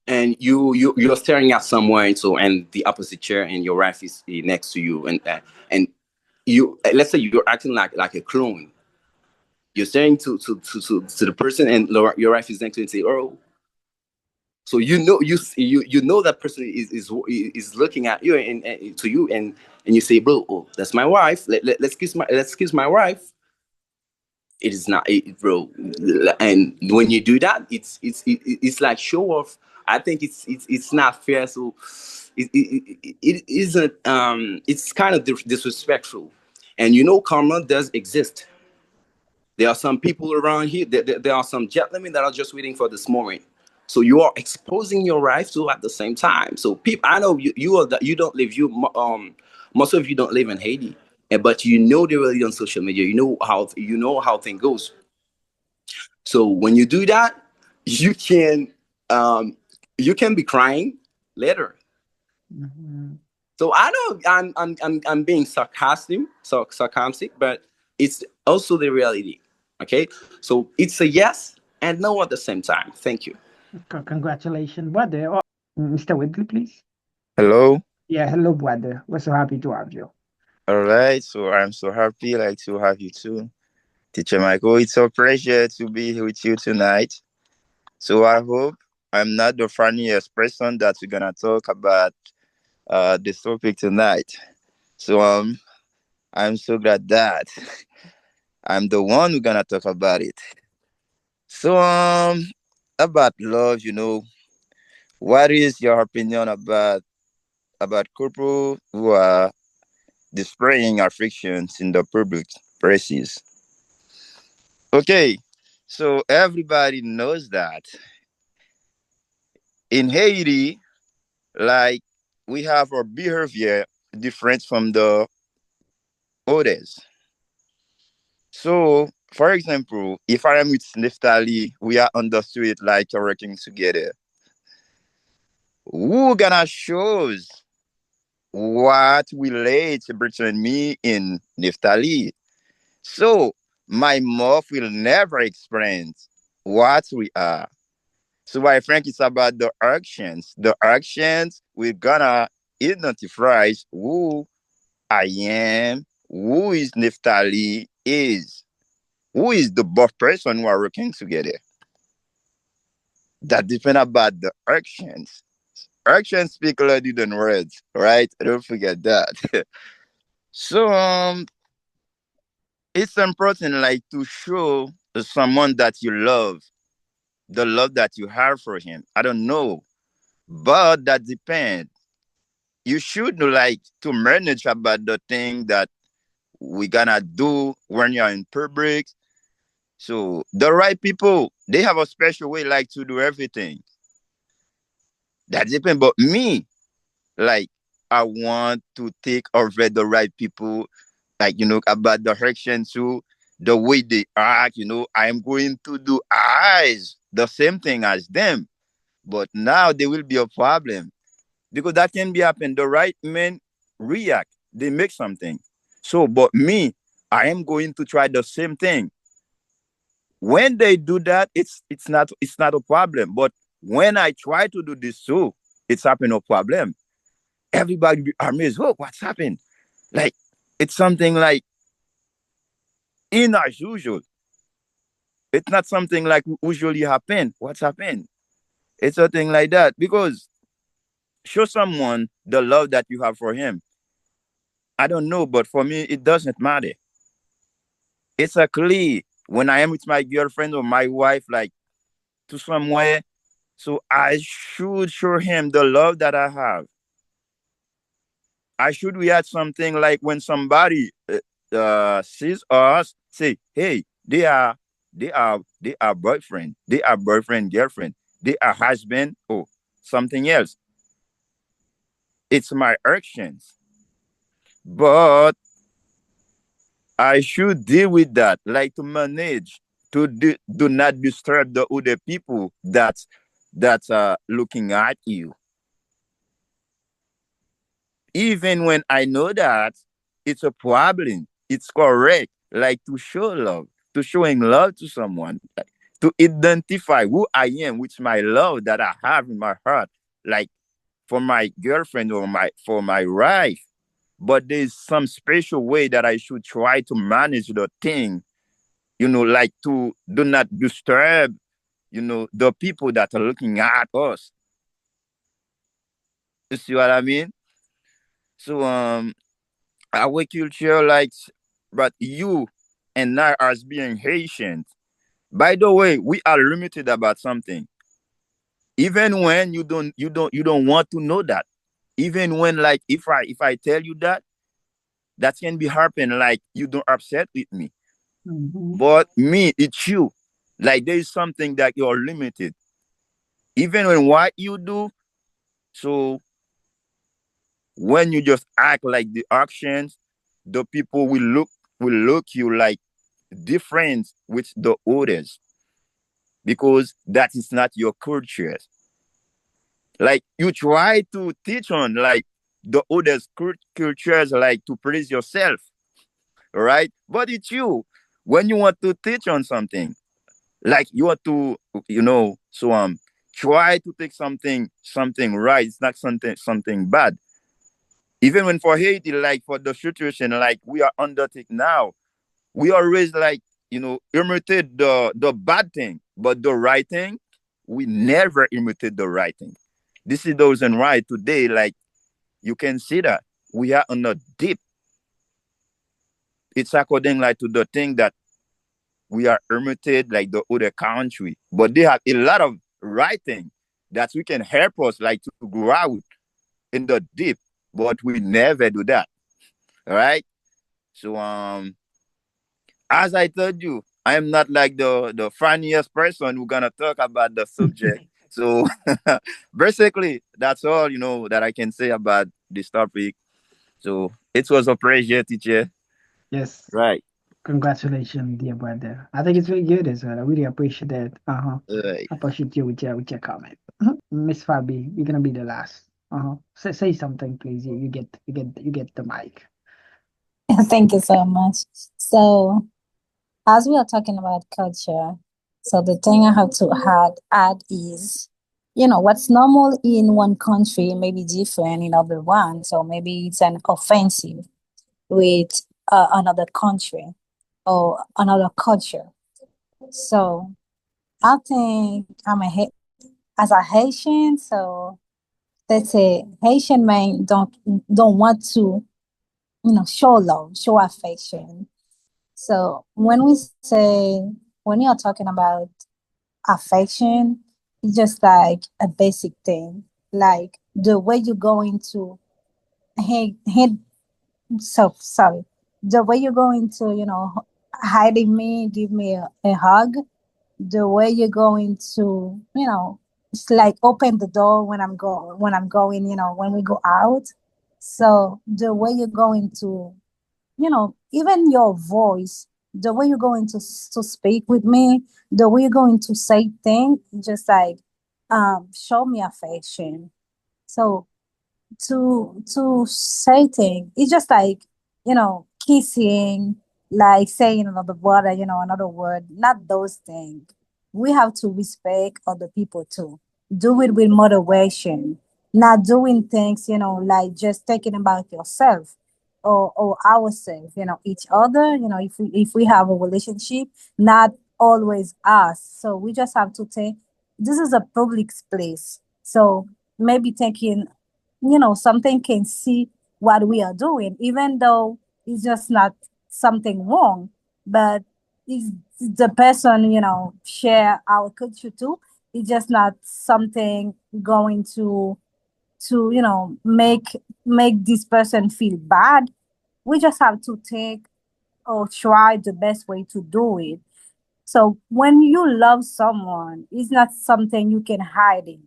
and you're staring at somewhere, and so, and the opposite chair and your wife is next to you, and you, let's say you're acting like a clone. You're staring to the person, and your wife is next to you and say, oh. So you know that person is looking at you, and to you, and you say, bro, oh, that's my wife. Let's kiss my wife. It is not it, bro. And when you do that, it's like show off. I think it's not fair. So it isn't. It's kind of disrespectful. And karma does exist. There are some people around here. There are some gentlemen that are just waiting for this moment. So you are exposing your wife to at the same time. So people, I know you don't live most of you don't live in Haiti, but they're really on social media. You know how thing goes. So when you do that, you can um you can be crying later. Mhm. So I know I'm being sarcastic, but it's also the reality. Okay, so it's a yes and no at the same time. Thank you. Congratulations, brother. Oh, Mr. Whitley, please. Hello. Yeah, hello, brother. We're so happy to have you. All right. So I'm so happy like to have you too, Teacher Michael. It's a pleasure to be here with you tonight. So I hope I'm not the funniest person that we're gonna talk about this topic tonight. So I'm so glad that I'm the one who's gonna talk about it. So about love, what is your opinion about couple who are displaying affections in the public places? Okay, so everybody knows that in Haiti, like we have our behavior different from the others. So, for example, if I am with Neftali, we are understood like working together. Who gonna shows what relates between me and Neftali? So my mouth will never explain what we are. So I think it's about the actions. The actions we're gonna identify who I am, who is Neftali is, who is the both person who are working together. That depend about the actions. Actions speak louder than words, right? Don't forget that. So it's important like to show someone that you love, the love that you have for him. I don't know, but that depends. You should like to manage about the thing that we gonna do when you're in public. So the right people, they have a special way like to do everything. That depends. But me, like I want to take over the right people, like about the action too, the way they act. I am going to do eyes the same thing as them. But now there will be a problem because that can be happen. The right men react, they make something. So, but me, I am going to try the same thing. When they do that, it's not a problem. But when I try to do this too, it's happen a problem. Everybody be amazed. Oh, what's happened? Like it's something like in as usual. It's not something like usually happen. What's happened? It's a thing like that because show someone the love that you have for him. I don't know, but for me, it doesn't matter. It's a clear when I am with my girlfriend or my wife, like to somewhere. So I should show him the love that I have. I should react something like when somebody sees us, say, "Hey, they are boyfriend, they are boyfriend girlfriend, they are husband or something else." It's my actions, but I should deal with that, like to manage, to do not disturb the other people that are looking at you. Even when I know that it's a problem, it's correct, like to show love, to showing love to someone, like, to identify who I am with my love that I have in my heart, like for my girlfriend or my wife. But there's some special way that I should try to manage the thing, like to do not disturb, the people that are looking at us. You see what I mean? So our culture likes, but you and I as being Haitian. By the way, we are limited about something. Even when you don't want to know that. Even when, like, if I tell you that can be happen, like you don't upset with me. Mm-hmm. But me, it's you. Like there is something that you're limited. Even when what you do, so when you just act like the actions, the people will look you like different with the others because that is not your culture. Like you try to teach on like the others cultures, like to praise yourself, right? But it's you when you want to teach on something, like you want to, so try to take something right. It's not something bad. Even when for Haiti, like for the situation like we are undertake now, we always like, imitate the bad thing, but the right thing, we never imitate the right thing. This is the reason why today, like you can see that we are on a deep. It's according like to the thing that we are imitate like the other country, but they have a lot of right thing that we can help us like to grow out in the deep, but we never do that. All right. So as I told you, I am not like the funniest person who's gonna talk about the subject. So basically, that's all that I can say about this topic. So it was a pleasure, teacher. Yes. Right. Congratulations, dear brother. I think it's very good as well. I really appreciate that. Uh-huh. Right. I appreciate you with your comment. Miss Fabi, you're gonna be the last. Uh-huh. Say something, please. You get the mic. Thank you so much. So, as we are talking about culture, so the thing I have to add is, what's normal in one country may be different in other one. So maybe it's an offensive with another country or another culture. So I think as a Haitian, so let's say Haitian men don't want to, show love, show affection. So when you're talking about affection, it's just like a basic thing, like the way you're going to hey, so sorry, the way you're going to, hiding me, give me a hug, the way you're going to, it's like open the door when I'm going, when we go out. So the way you're going to, even your voice, the way you're going to speak with me, the way you're going to say things, just like show me affection. So to say things, it's just like, kissing, like saying another word, another word, not those things. We have to respect other people too. Do it with moderation, not doing things, like just thinking about yourself or ourselves, each other, if we have a relationship, not always us. So we just have to think this is a public place. So maybe thinking, something can see what we are doing, even though it's just not something wrong, but it's the person, share our culture too. It's just not something going to, make this person feel bad. We just have to take or try the best way to do it. So when you love someone, it's not something you can hide in.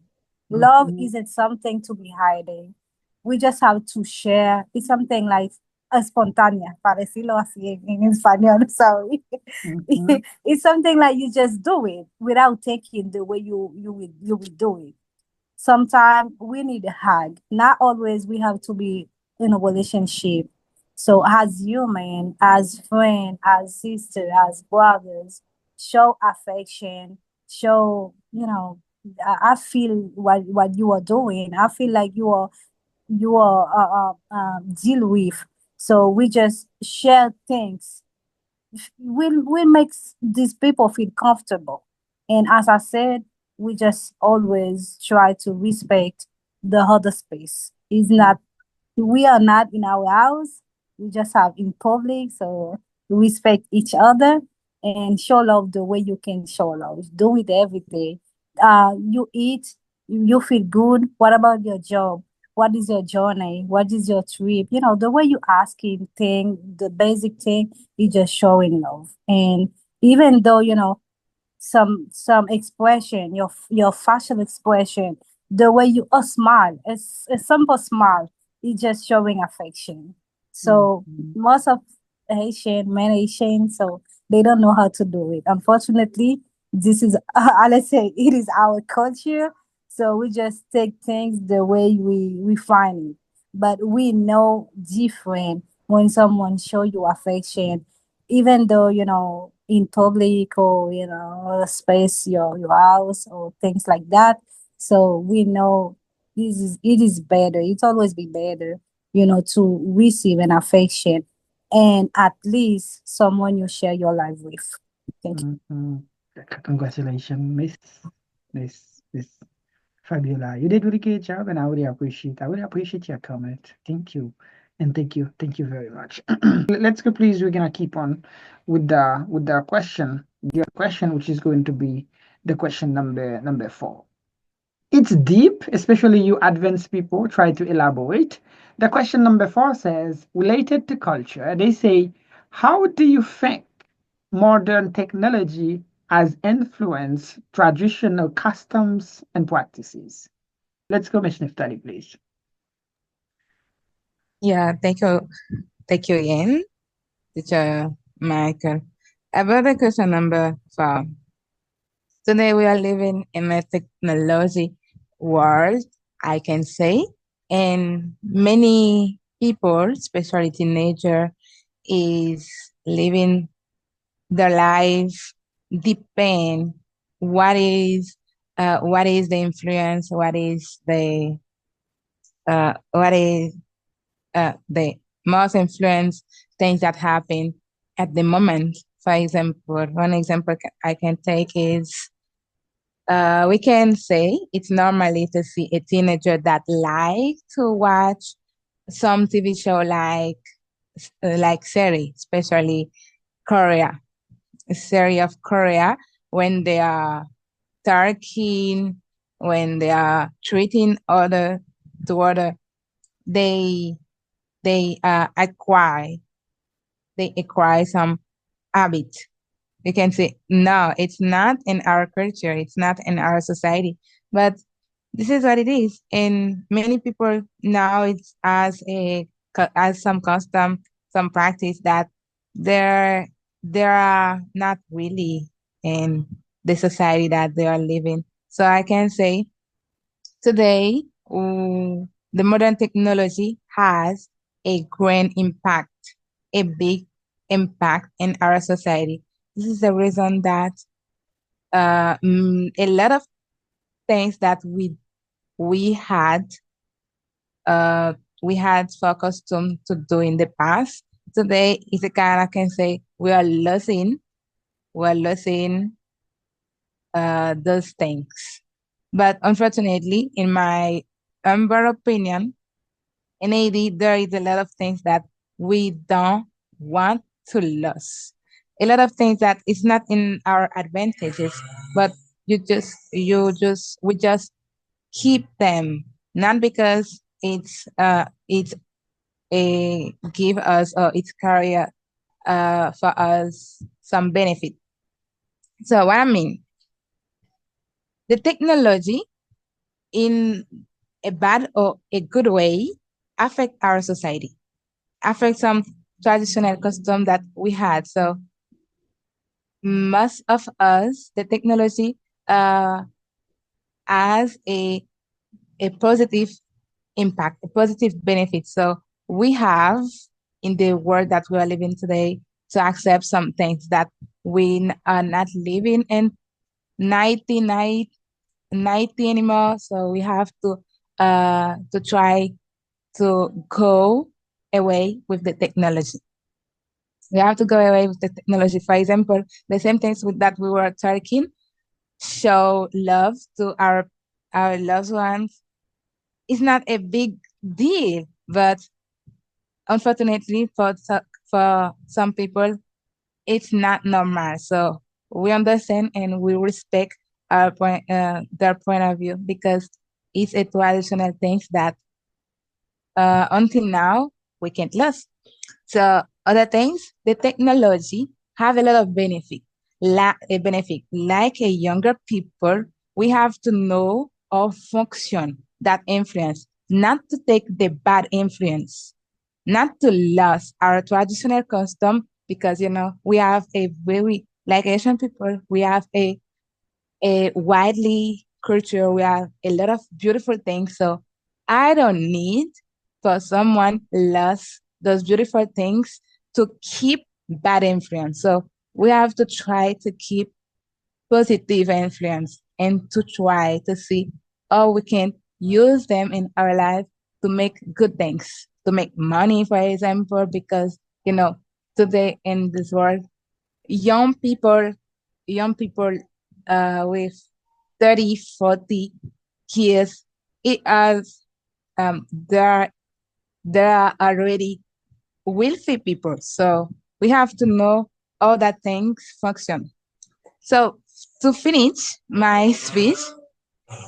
Love Mhm. isn't something to be hiding. We just have to share. It's something like espontánea, para decirlo así en español, sorry. Mhm. It's something like you just do it without thinking the way you would do it. Sometimes we need a hug. Not always we have to be in a relationship. So as human, as friend, as sister, as brothers, show affection, show, I feel what you are doing. I feel like you are deal with. So we just share things will makes these people feel comfortable. And as I said, we just always try to respect the other space. It's not we are not in our house. We just have in public, so respect each other and show love the way you can show love. Do it every day. You eat, you feel good. What about your job? What is your journey? What is your trip? The way you asking thing, the basic thing, is just showing love. And even though some expression, your facial expression, the way you smile, a simple smile is just showing affection. So Mhm. most of Haitian men Haitian, so they don't know how to do it. Unfortunately, this is let's say it is our culture. So we just take things the way we find it. But we know different when someone show you affection, even though in public or space, your house or things like that. So we know it is better, it's always be better to receive an affection and at least someone you share your life with. Thank you. Mhm. Congratulations, Miss Fabiola. You did really great job, and I really appreciate your comment. Thank you, and thank you very much. Let's go, please. We're gonna keep on with the question, which is going to be the question number 4. It's deep, especially you advanced people try to elaborate. The question number 4 says, related to culture, they say, how do you think modern technology has influenced traditional customs and practices? Let's go, Ms. Neftali, please. Yeah, thank you again, teacher Michael. About the question number 4. Today we are living in a technology world, I can say, and many people, especially teenager, is living their life depend what is the influence, what is the most influence things that happen at the moment. For example, one example I can take is we can say it's normally to see a teenager that like to watch some TV show like series, especially Korea, a series of Korea when they are talking, when they are treating other to other, they they acquire some habit. You can say, no, it's not in our culture, it's not in our society, but this is what it is. And many people now it's as some custom, some practice that there there are not really in the society that they are living. So I can say today, the modern technology has a grand impact, a big impact in our society. This is the reason that a lot of things that we had uh, we had focused on to do in the past. Today is a kind I can say we are losing those things. But unfortunately, in my humble opinion, in AD, there is a lot of things that we don't want to lose. A lot of things that is not in our advantages, but we just keep them, not because it's a give us or it's career for us some benefit. So what I mean, the technology in a bad or a good way affect our society. affect some traditional custom that we had. So most of us, the technology has a positive impact, a positive benefit. So we have in the world that we are living today to accept some things that we are not living in 1990 anymore. So we have to try to go away with the technology. We have to go away with the technology. For example, the same things with that we were talking, show love to our loved ones. It's not a big deal, but unfortunately for some people, it's not normal. So we understand and we respect their point of view because it's a traditional thing that until now we can't lose. So other things, the technology have a lot of benefit. Like a younger people, we have to know or function that influence, not to take the bad influence, not to lose our traditional custom because we have a very like Asian people, we have a widely culture. We have a lot of beautiful things. So I don't need for someone lost those beautiful things to keep bad influence. So we have to try to keep positive influence and to try to see how we can use them in our life to make good things, to make money, for example, because today in this world, young people, young people with 30, 40 years, it has there are already wealthy people. So we have to know how that things function. So to finish my speech,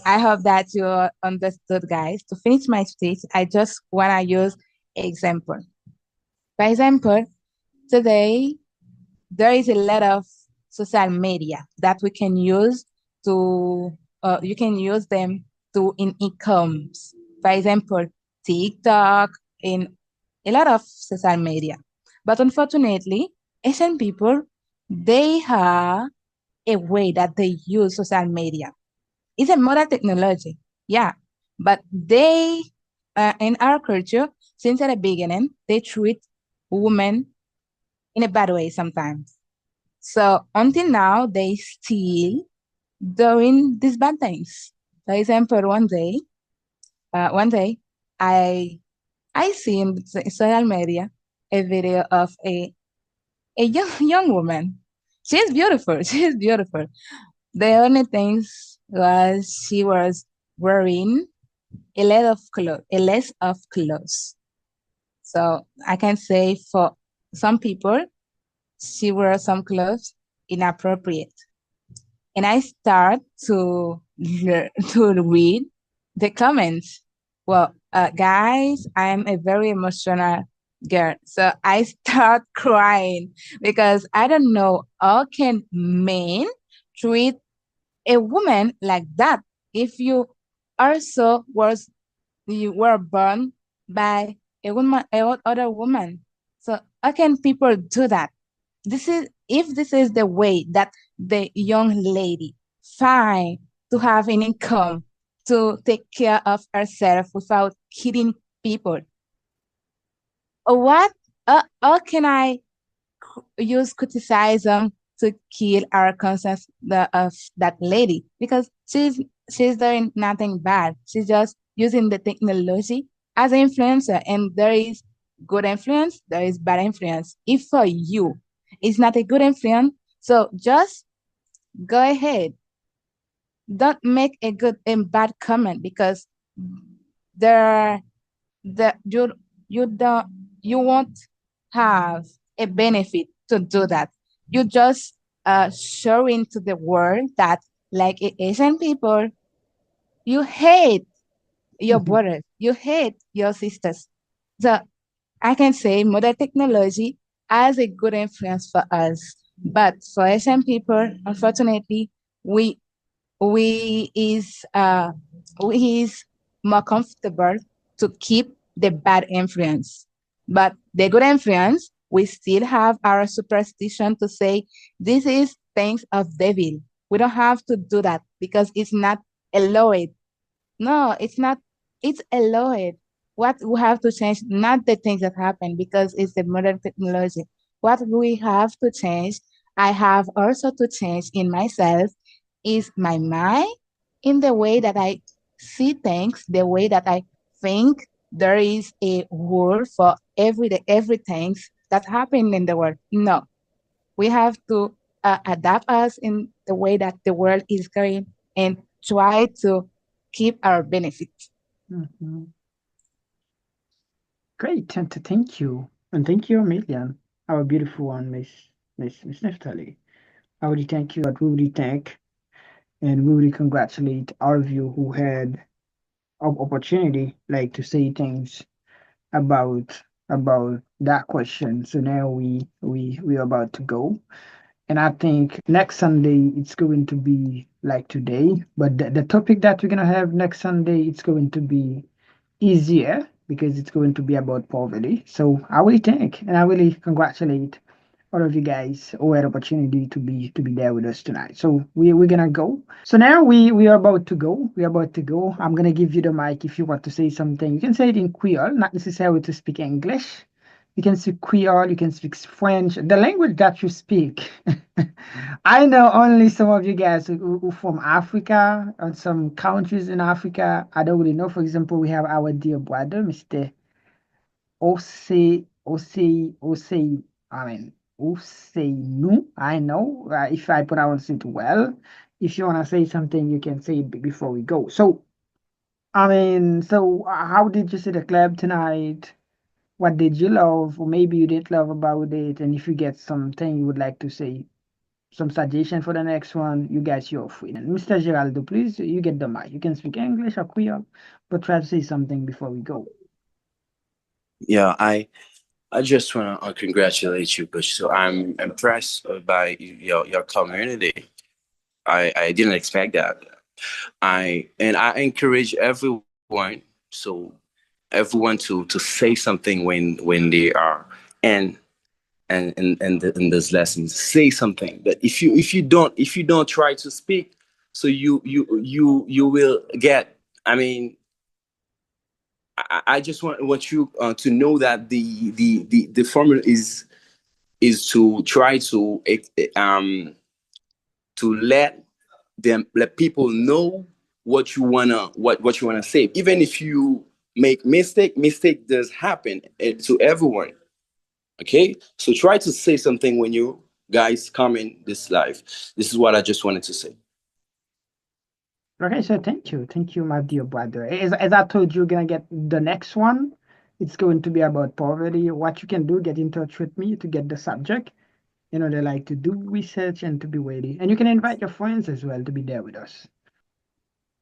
I hope that you understood, guys. To finish my speech, I just wanna use example. For example, today there is a lot of social media that we can use to you can use them to in incomes. For example, TikTok in a lot of social media. But unfortunately, Asian people they have a way that they use social media. It's a modern technology, yeah, but they in our culture since at the beginning they treat women in a bad way sometimes. So until now, they still doing these bad things. For example, one day, I I see in social media a video of a young woman. She's beautiful. She's beautiful. The only things was she was wearing a less of clothes. So I can say for some people, she wore some clothes inappropriate. And I start to read the comments. Well, guys, I'm a very emotional girl, so I start crying because I don't know how can men treat a woman like that if you were born by a woman, other woman. So how can people do that? This is the way that the young lady find to have an income to take care of herself without hitting people. What how can I use criticism to kill our conscience of that lady because she's doing nothing bad. She's just using the technology as an influencer, and there is good influence, there is bad influence. If for you it's not a good influence, so just go ahead. Don't make a good and bad comment because there you don't you won't have a benefit to do that. You just showing to the world that like Asian people, you hate your Mhm. brothers, you hate your sisters. So I can say modern technology has a good influence for us, but for Asian people, unfortunately, we we is uh we is more comfortable to keep the bad influence. But the good influence, we still have our superstition to say this is things of devil. We don't have to do that because it's not allowed. No, it's not. It's allowed. What we have to change, not the things that happen because it's the modern technology. What we have to change, I have also to change in myself, is my mind, in the way that I see things, the way that I think. There is a word for everything that happen in the world. No, we have to adapt us in the way that the world is going and try to keep our benefits. Mhm. Great, and thank you. And thank you, Amelia, our beautiful one, Miss Neftali. I really thank you, but we really thank and we really congratulate all of you who had opportunity like to say things about that question. So now we are about to go. And I think next Sunday it's going to be like today, but the topic that we're gonna have next Sunday it's going to be easier because it's going to be about poverty. So I really thank and I really congratulate all of you guys who had opportunity to be there with us tonight. So we're gonna go. So now we are about to go. We are about to go. I'm gonna give you the mic if you want to say something. You can say it in Creole, not necessarily to speak English. You can speak Creole, you can speak French, the language that you speak. I know only some of you guys who from Africa and some countries in Africa. I don't really know. For example, we have our dear brother, Mr. Osei, I mean, Oseinu. I know if I pronounce it well. If you want to say something, you can say it before we go. So, I mean, so how did you see the club tonight? What did you love, or maybe you didn't love about it? And if you get something you would like to say, some suggestion for the next one, you guys, you're free. And Mr. Geraldo, please, you get the mic. You can speak English or Creole, but try to say something before we go. Yeah, I just want to congratulate you, Bush. So I'm impressed by your community. I didn't expect that. I encourage everyone, so everyone to say something when they are in in those lessons. Say something. But if you don't try to speak, so you will get. I mean, I just want you to know that the formula is to try to let people know what you wanna say. Even if you make mistake does happen to everyone. Okay, so try to say something when you guys come in this live. This is what I just wanted to say. Okay, so thank you, my dear brother. As I told you, you're gonna get the next one. It's going to be about poverty. What you can do, get in touch with me to get the subject. You know, they like to do research and to be ready. And you can invite your friends as well to be there with us.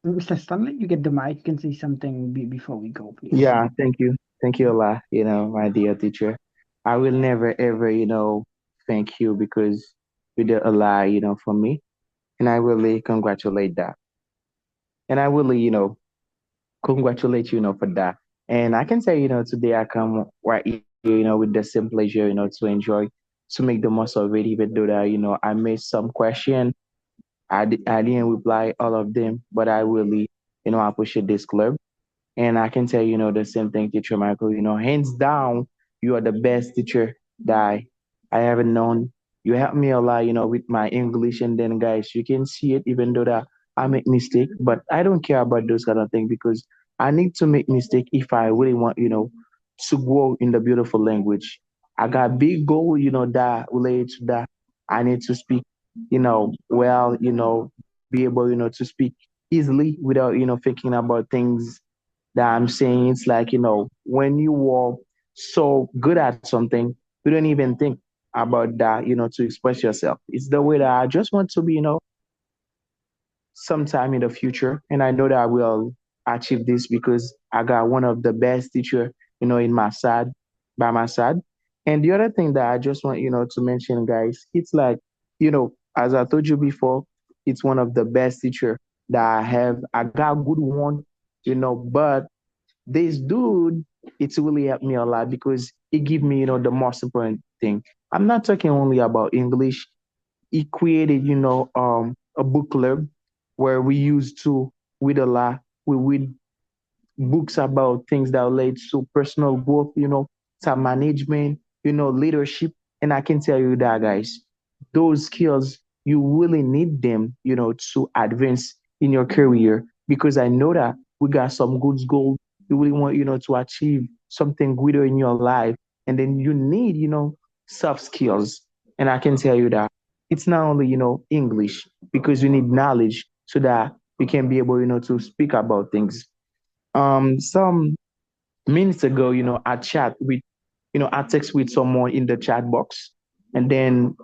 Mr. Stanley, you get the mic. You can say something before we go, please. Yeah, thank you. Thank you a lot, my dear teacher. I will never ever, thank you because you did a lot, for me. And I really congratulate that. And I really, congratulate you, for that. And I can say, today I come right here, with the same pleasure, to enjoy, to make the most of it, even though that, I made some question. I didn't reply all of them, but I really, appreciate this club. And I can tell you, the same thing, Teacher Michael. Hands down, you are the best teacher that I ever known. You help me a lot, with my English. And then, guys, you can see it, even though that I make mistake. But I don't care about those kind of things because I need to make mistake if I really want, to grow in the beautiful language. I got big goal, that related to that. I need to speak, well, be able, to speak easily without, thinking about things that I'm saying. It's like, when you are so good at something, you don't even think about that, to express yourself. It's the way that I just want to be, sometime in the future. And I know that I will achieve this because I got one of the best teacher, in my side, by my side. And the other thing that I just want, to mention, guys, it's like, as I told you before, it's one of the best teacher that I have. I got good one, but this dude, it's really helped me a lot because it give me, the most important thing. I'm not talking only about English. He created, a book club where we used to read a lot. We read books about things that relate to personal growth, time management, leadership. And I can tell you that, guys, those skills, you really need them, to advance in your career. Because I know that we got some good goals. You really want, to achieve something greater in your life. And then you need, soft skills. And I can tell you that it's not only, English, because you need knowledge so that you can be able, to speak about things. Some minutes ago, I text with someone in the chat box, and then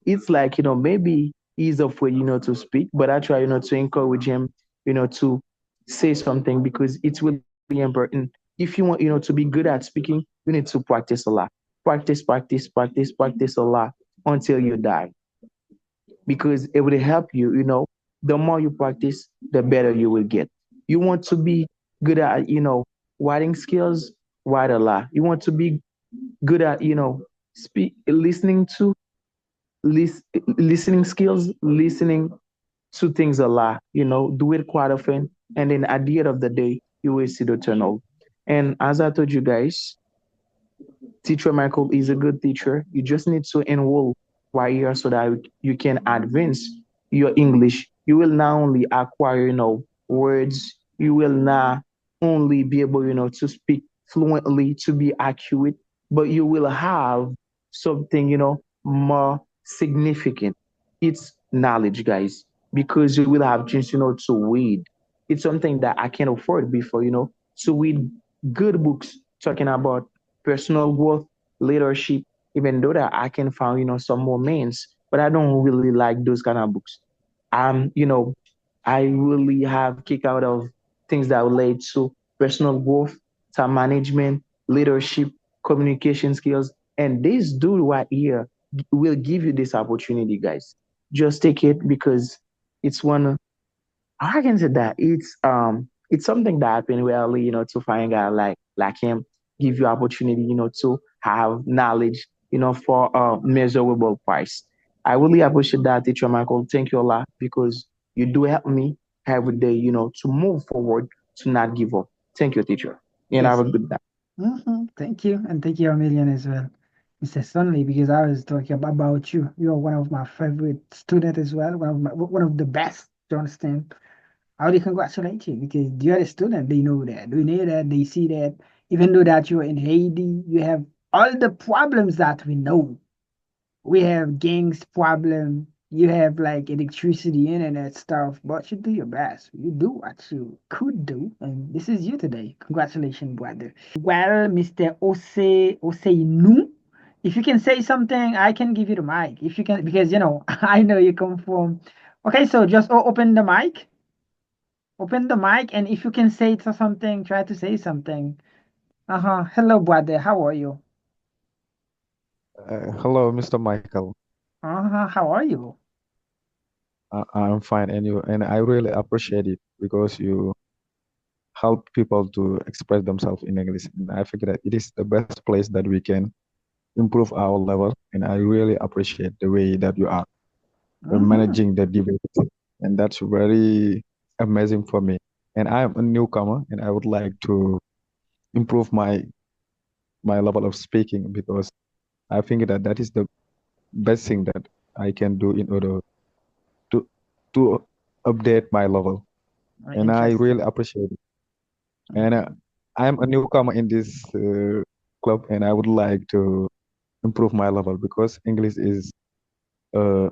it's like, maybe he's afraid, to speak, but I try, to encourage him, to say something because it's really important. If you want, to be good at speaking, you need to practice a lot. Practice, practice, practice, practice a lot until you die because it will help you, the more you practice, the better you will get. You want to be good at, writing skills, write a lot. You want to be good at, speak, listening skills, listening to things a lot, do it quite often. And then at the end of the day, you will see the turnout. And as I told you guys, Teacher Michael is a good teacher. You just need to enroll right here so that you can advance your English. You will not only acquire, words, you will not only be able, to speak fluently, to be accurate, but you will have something, more significant. It's knowledge, guys, because you will have chance, to read. It's something that I can't afford before, to read good books talking about personal growth, leadership, even though that I can find, some more means, but I don't really like those kind of books. I really have kick out of things that relate to personal growth, time management, leadership, communication skills. And this dude right here will give you this opportunity, guys. Just take it because it's one I can say that it's something that happened rarely, to find a guy like him, give you opportunity, to have knowledge, for a measurable price. I really appreciate that, teacher Michael. Thank you a lot because you do help me every day, to move forward, to not give up. Thank you, teacher. And have Yes. a good day. Thank you, and thank you a million as well, Mr. Sunley, because I was talking about you. You are one of my favorite students as well, one of the best. To understand? I really congratulate you because you're a student. They know that. They know that. They see that. Even though that you're in Haiti, you have all the problems that we know. We have gangs problem. You have like electricity, internet stuff, but you do your best. You do what you could do, and this is you today. Congratulations, brother. Well, Mr. Oseinu, if you can say something, I can give you the mic. If you can, because I know you come from. Okay, so just open the mic. Open the mic, and if you can say something, try to say something. Hello, brother. How are you? Hello, Mr. Michael. How are you? I'm fine, and I really appreciate it because you help people to express themselves in English. And I think that it is the best place that we can improve our level. And I really appreciate the way that you are managing the debate, and that's very amazing for me. And I'm a newcomer, and I would like to improve my level of speaking because I think that that is the best thing that I can do in order to to update my level, and I really appreciate it. And I'm a newcomer in this club, and I would like to improve my level because English is uh,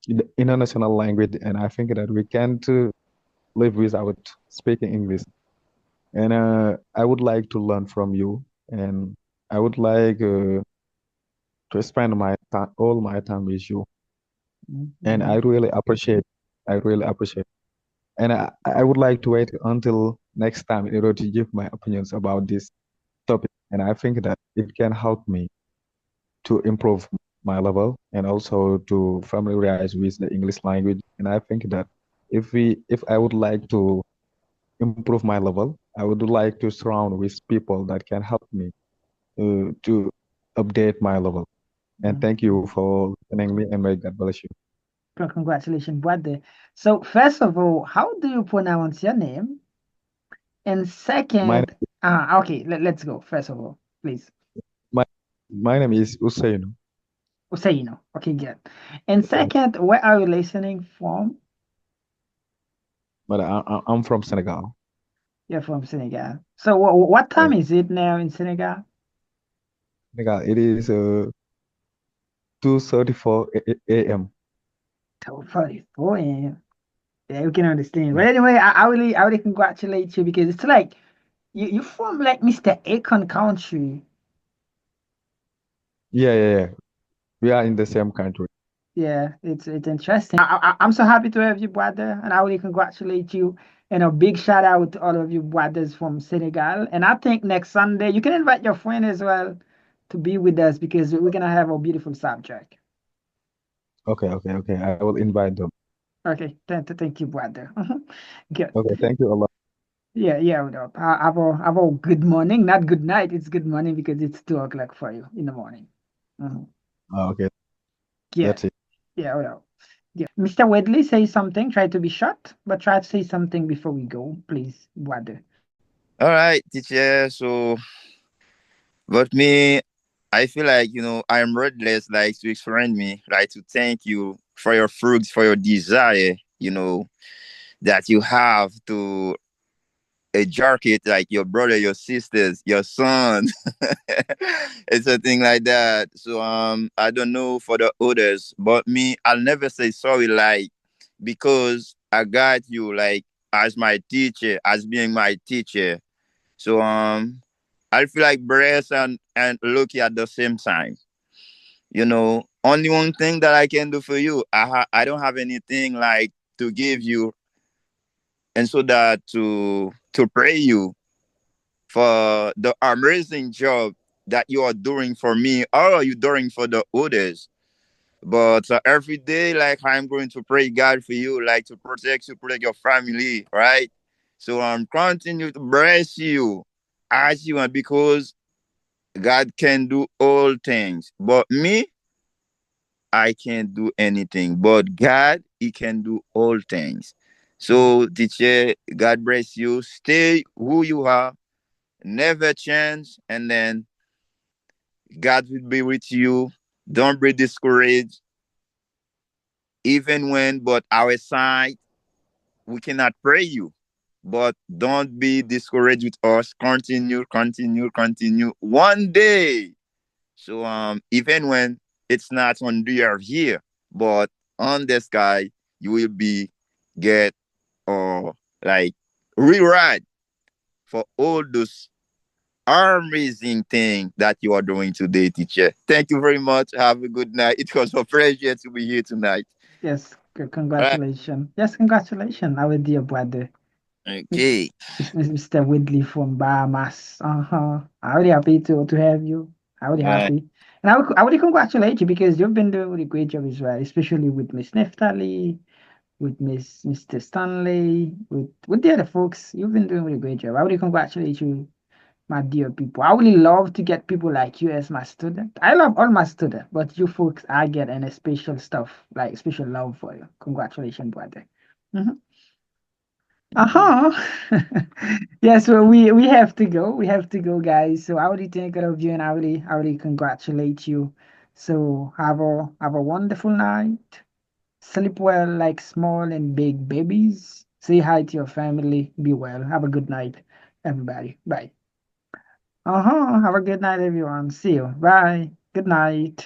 the international language, and I think that we can't live without speaking English. And I would like to learn from you, and I would like to spend all my time with you. And I really appreciate. And I would like to wait until next time in order to give my opinions about this topic. And I think that it can help me to improve my level and also to familiarize with the English language. And I think that if I would like to improve my level, I would like to surround with people that can help me to update my level. And thank Mhm. you for listening me, and may God bless you. Congratulations, brother. So, first of all, how do you pronounce your name? And My second, okay, let's go. First of all, please. my my name is Usain. Usaino. Okay, good. And second, where are you listening from? But I'm from Senegal. You're from Senegal. So, what Yeah, time is it now in Senegal? Senegal. It is 2:34 a.m. 44. Yeah, we can understand. Yeah, But anyway, I really congratulate you because it's like you from like Mr. Akon country. yeah, yeah, yeah. We are in the same country. Yeah, it's interesting. I'm so happy to have you, brother, and I really congratulate you. And a big shout out to all of you brothers from Senegal. And I think next Sunday you can invite your friend as well to be with us because we're gonna have a beautiful subject. Okay, okay, okay. I will invite them. Okay, thank you, brother. Good. Okay, thank you a lot. Yeah, yeah. Hold up. Have a good morning, not good night. It's good morning because it's 2 o'clock for you in the morning. Mhm. Okay, Yeah, that's it. yeah. Hold up. Mr. Wedley, say something. Try to be short, but try to say something before we go, please, brother. All right, teacher. So, but me, I feel like I'm wordless, like to explain me, like to thank you for your fruits, for your desire, that you have to jerk it like your brother, your sisters, your son, and something like that. So I don't know for the others, but me, I'll never say sorry, like because I got you, like as my teacher, as being my teacher. So I feel like blessed and lucky at the same time. Only one thing that I can do for you, I don't have anything like to give you, and so that to pray you for the amazing job that you are doing for me or you doing for the others. But every day, like I'm going to pray God for you, like to protect you, protect your family, right? So I'm continue to bless you as you want because God can do all things. But me, I can't do anything. But God, He can do all things. So, teacher, God bless you. Stay who you are, never change, and then God will be with you. Don't be discouraged, even when but our side we cannot pray you. But don't be discouraged with us. Continue, continue, continue. One day. So even when it's not on the earth here, but on the sky, you will be get or like rewrite for all those amazing thing that you are doing today, teacher. Thank you very much. Have a good night. It was a pleasure to be here tonight. Yes, All right. congratulations. Yes, congratulations, our dear brother, Mis- Okay. Mr. Whitley from Bahamas. I'm really happy to have you. I'm really Yeah. happy. And I would congratulate you because you've been doing a really great job as well, especially with Miss Neftali, with Mr. Stanley, with the other folks. You've been doing a really great job. I would congratulate you, my dear people. I really love to get people like you as my student. I love all my students, but you folks, I get a special stuff, like special love for you. Congratulations, brother. Mhm. Uh-huh. Yes, well, we have to go. We have to go, guys. So I really think of you and I really congratulate you. So have a wonderful night. Sleep well like small and big babies. Say hi to your family. Be well. Have a good night, everybody. Bye. Uh-huh. Have a good night, everyone. See you. Bye. Good night.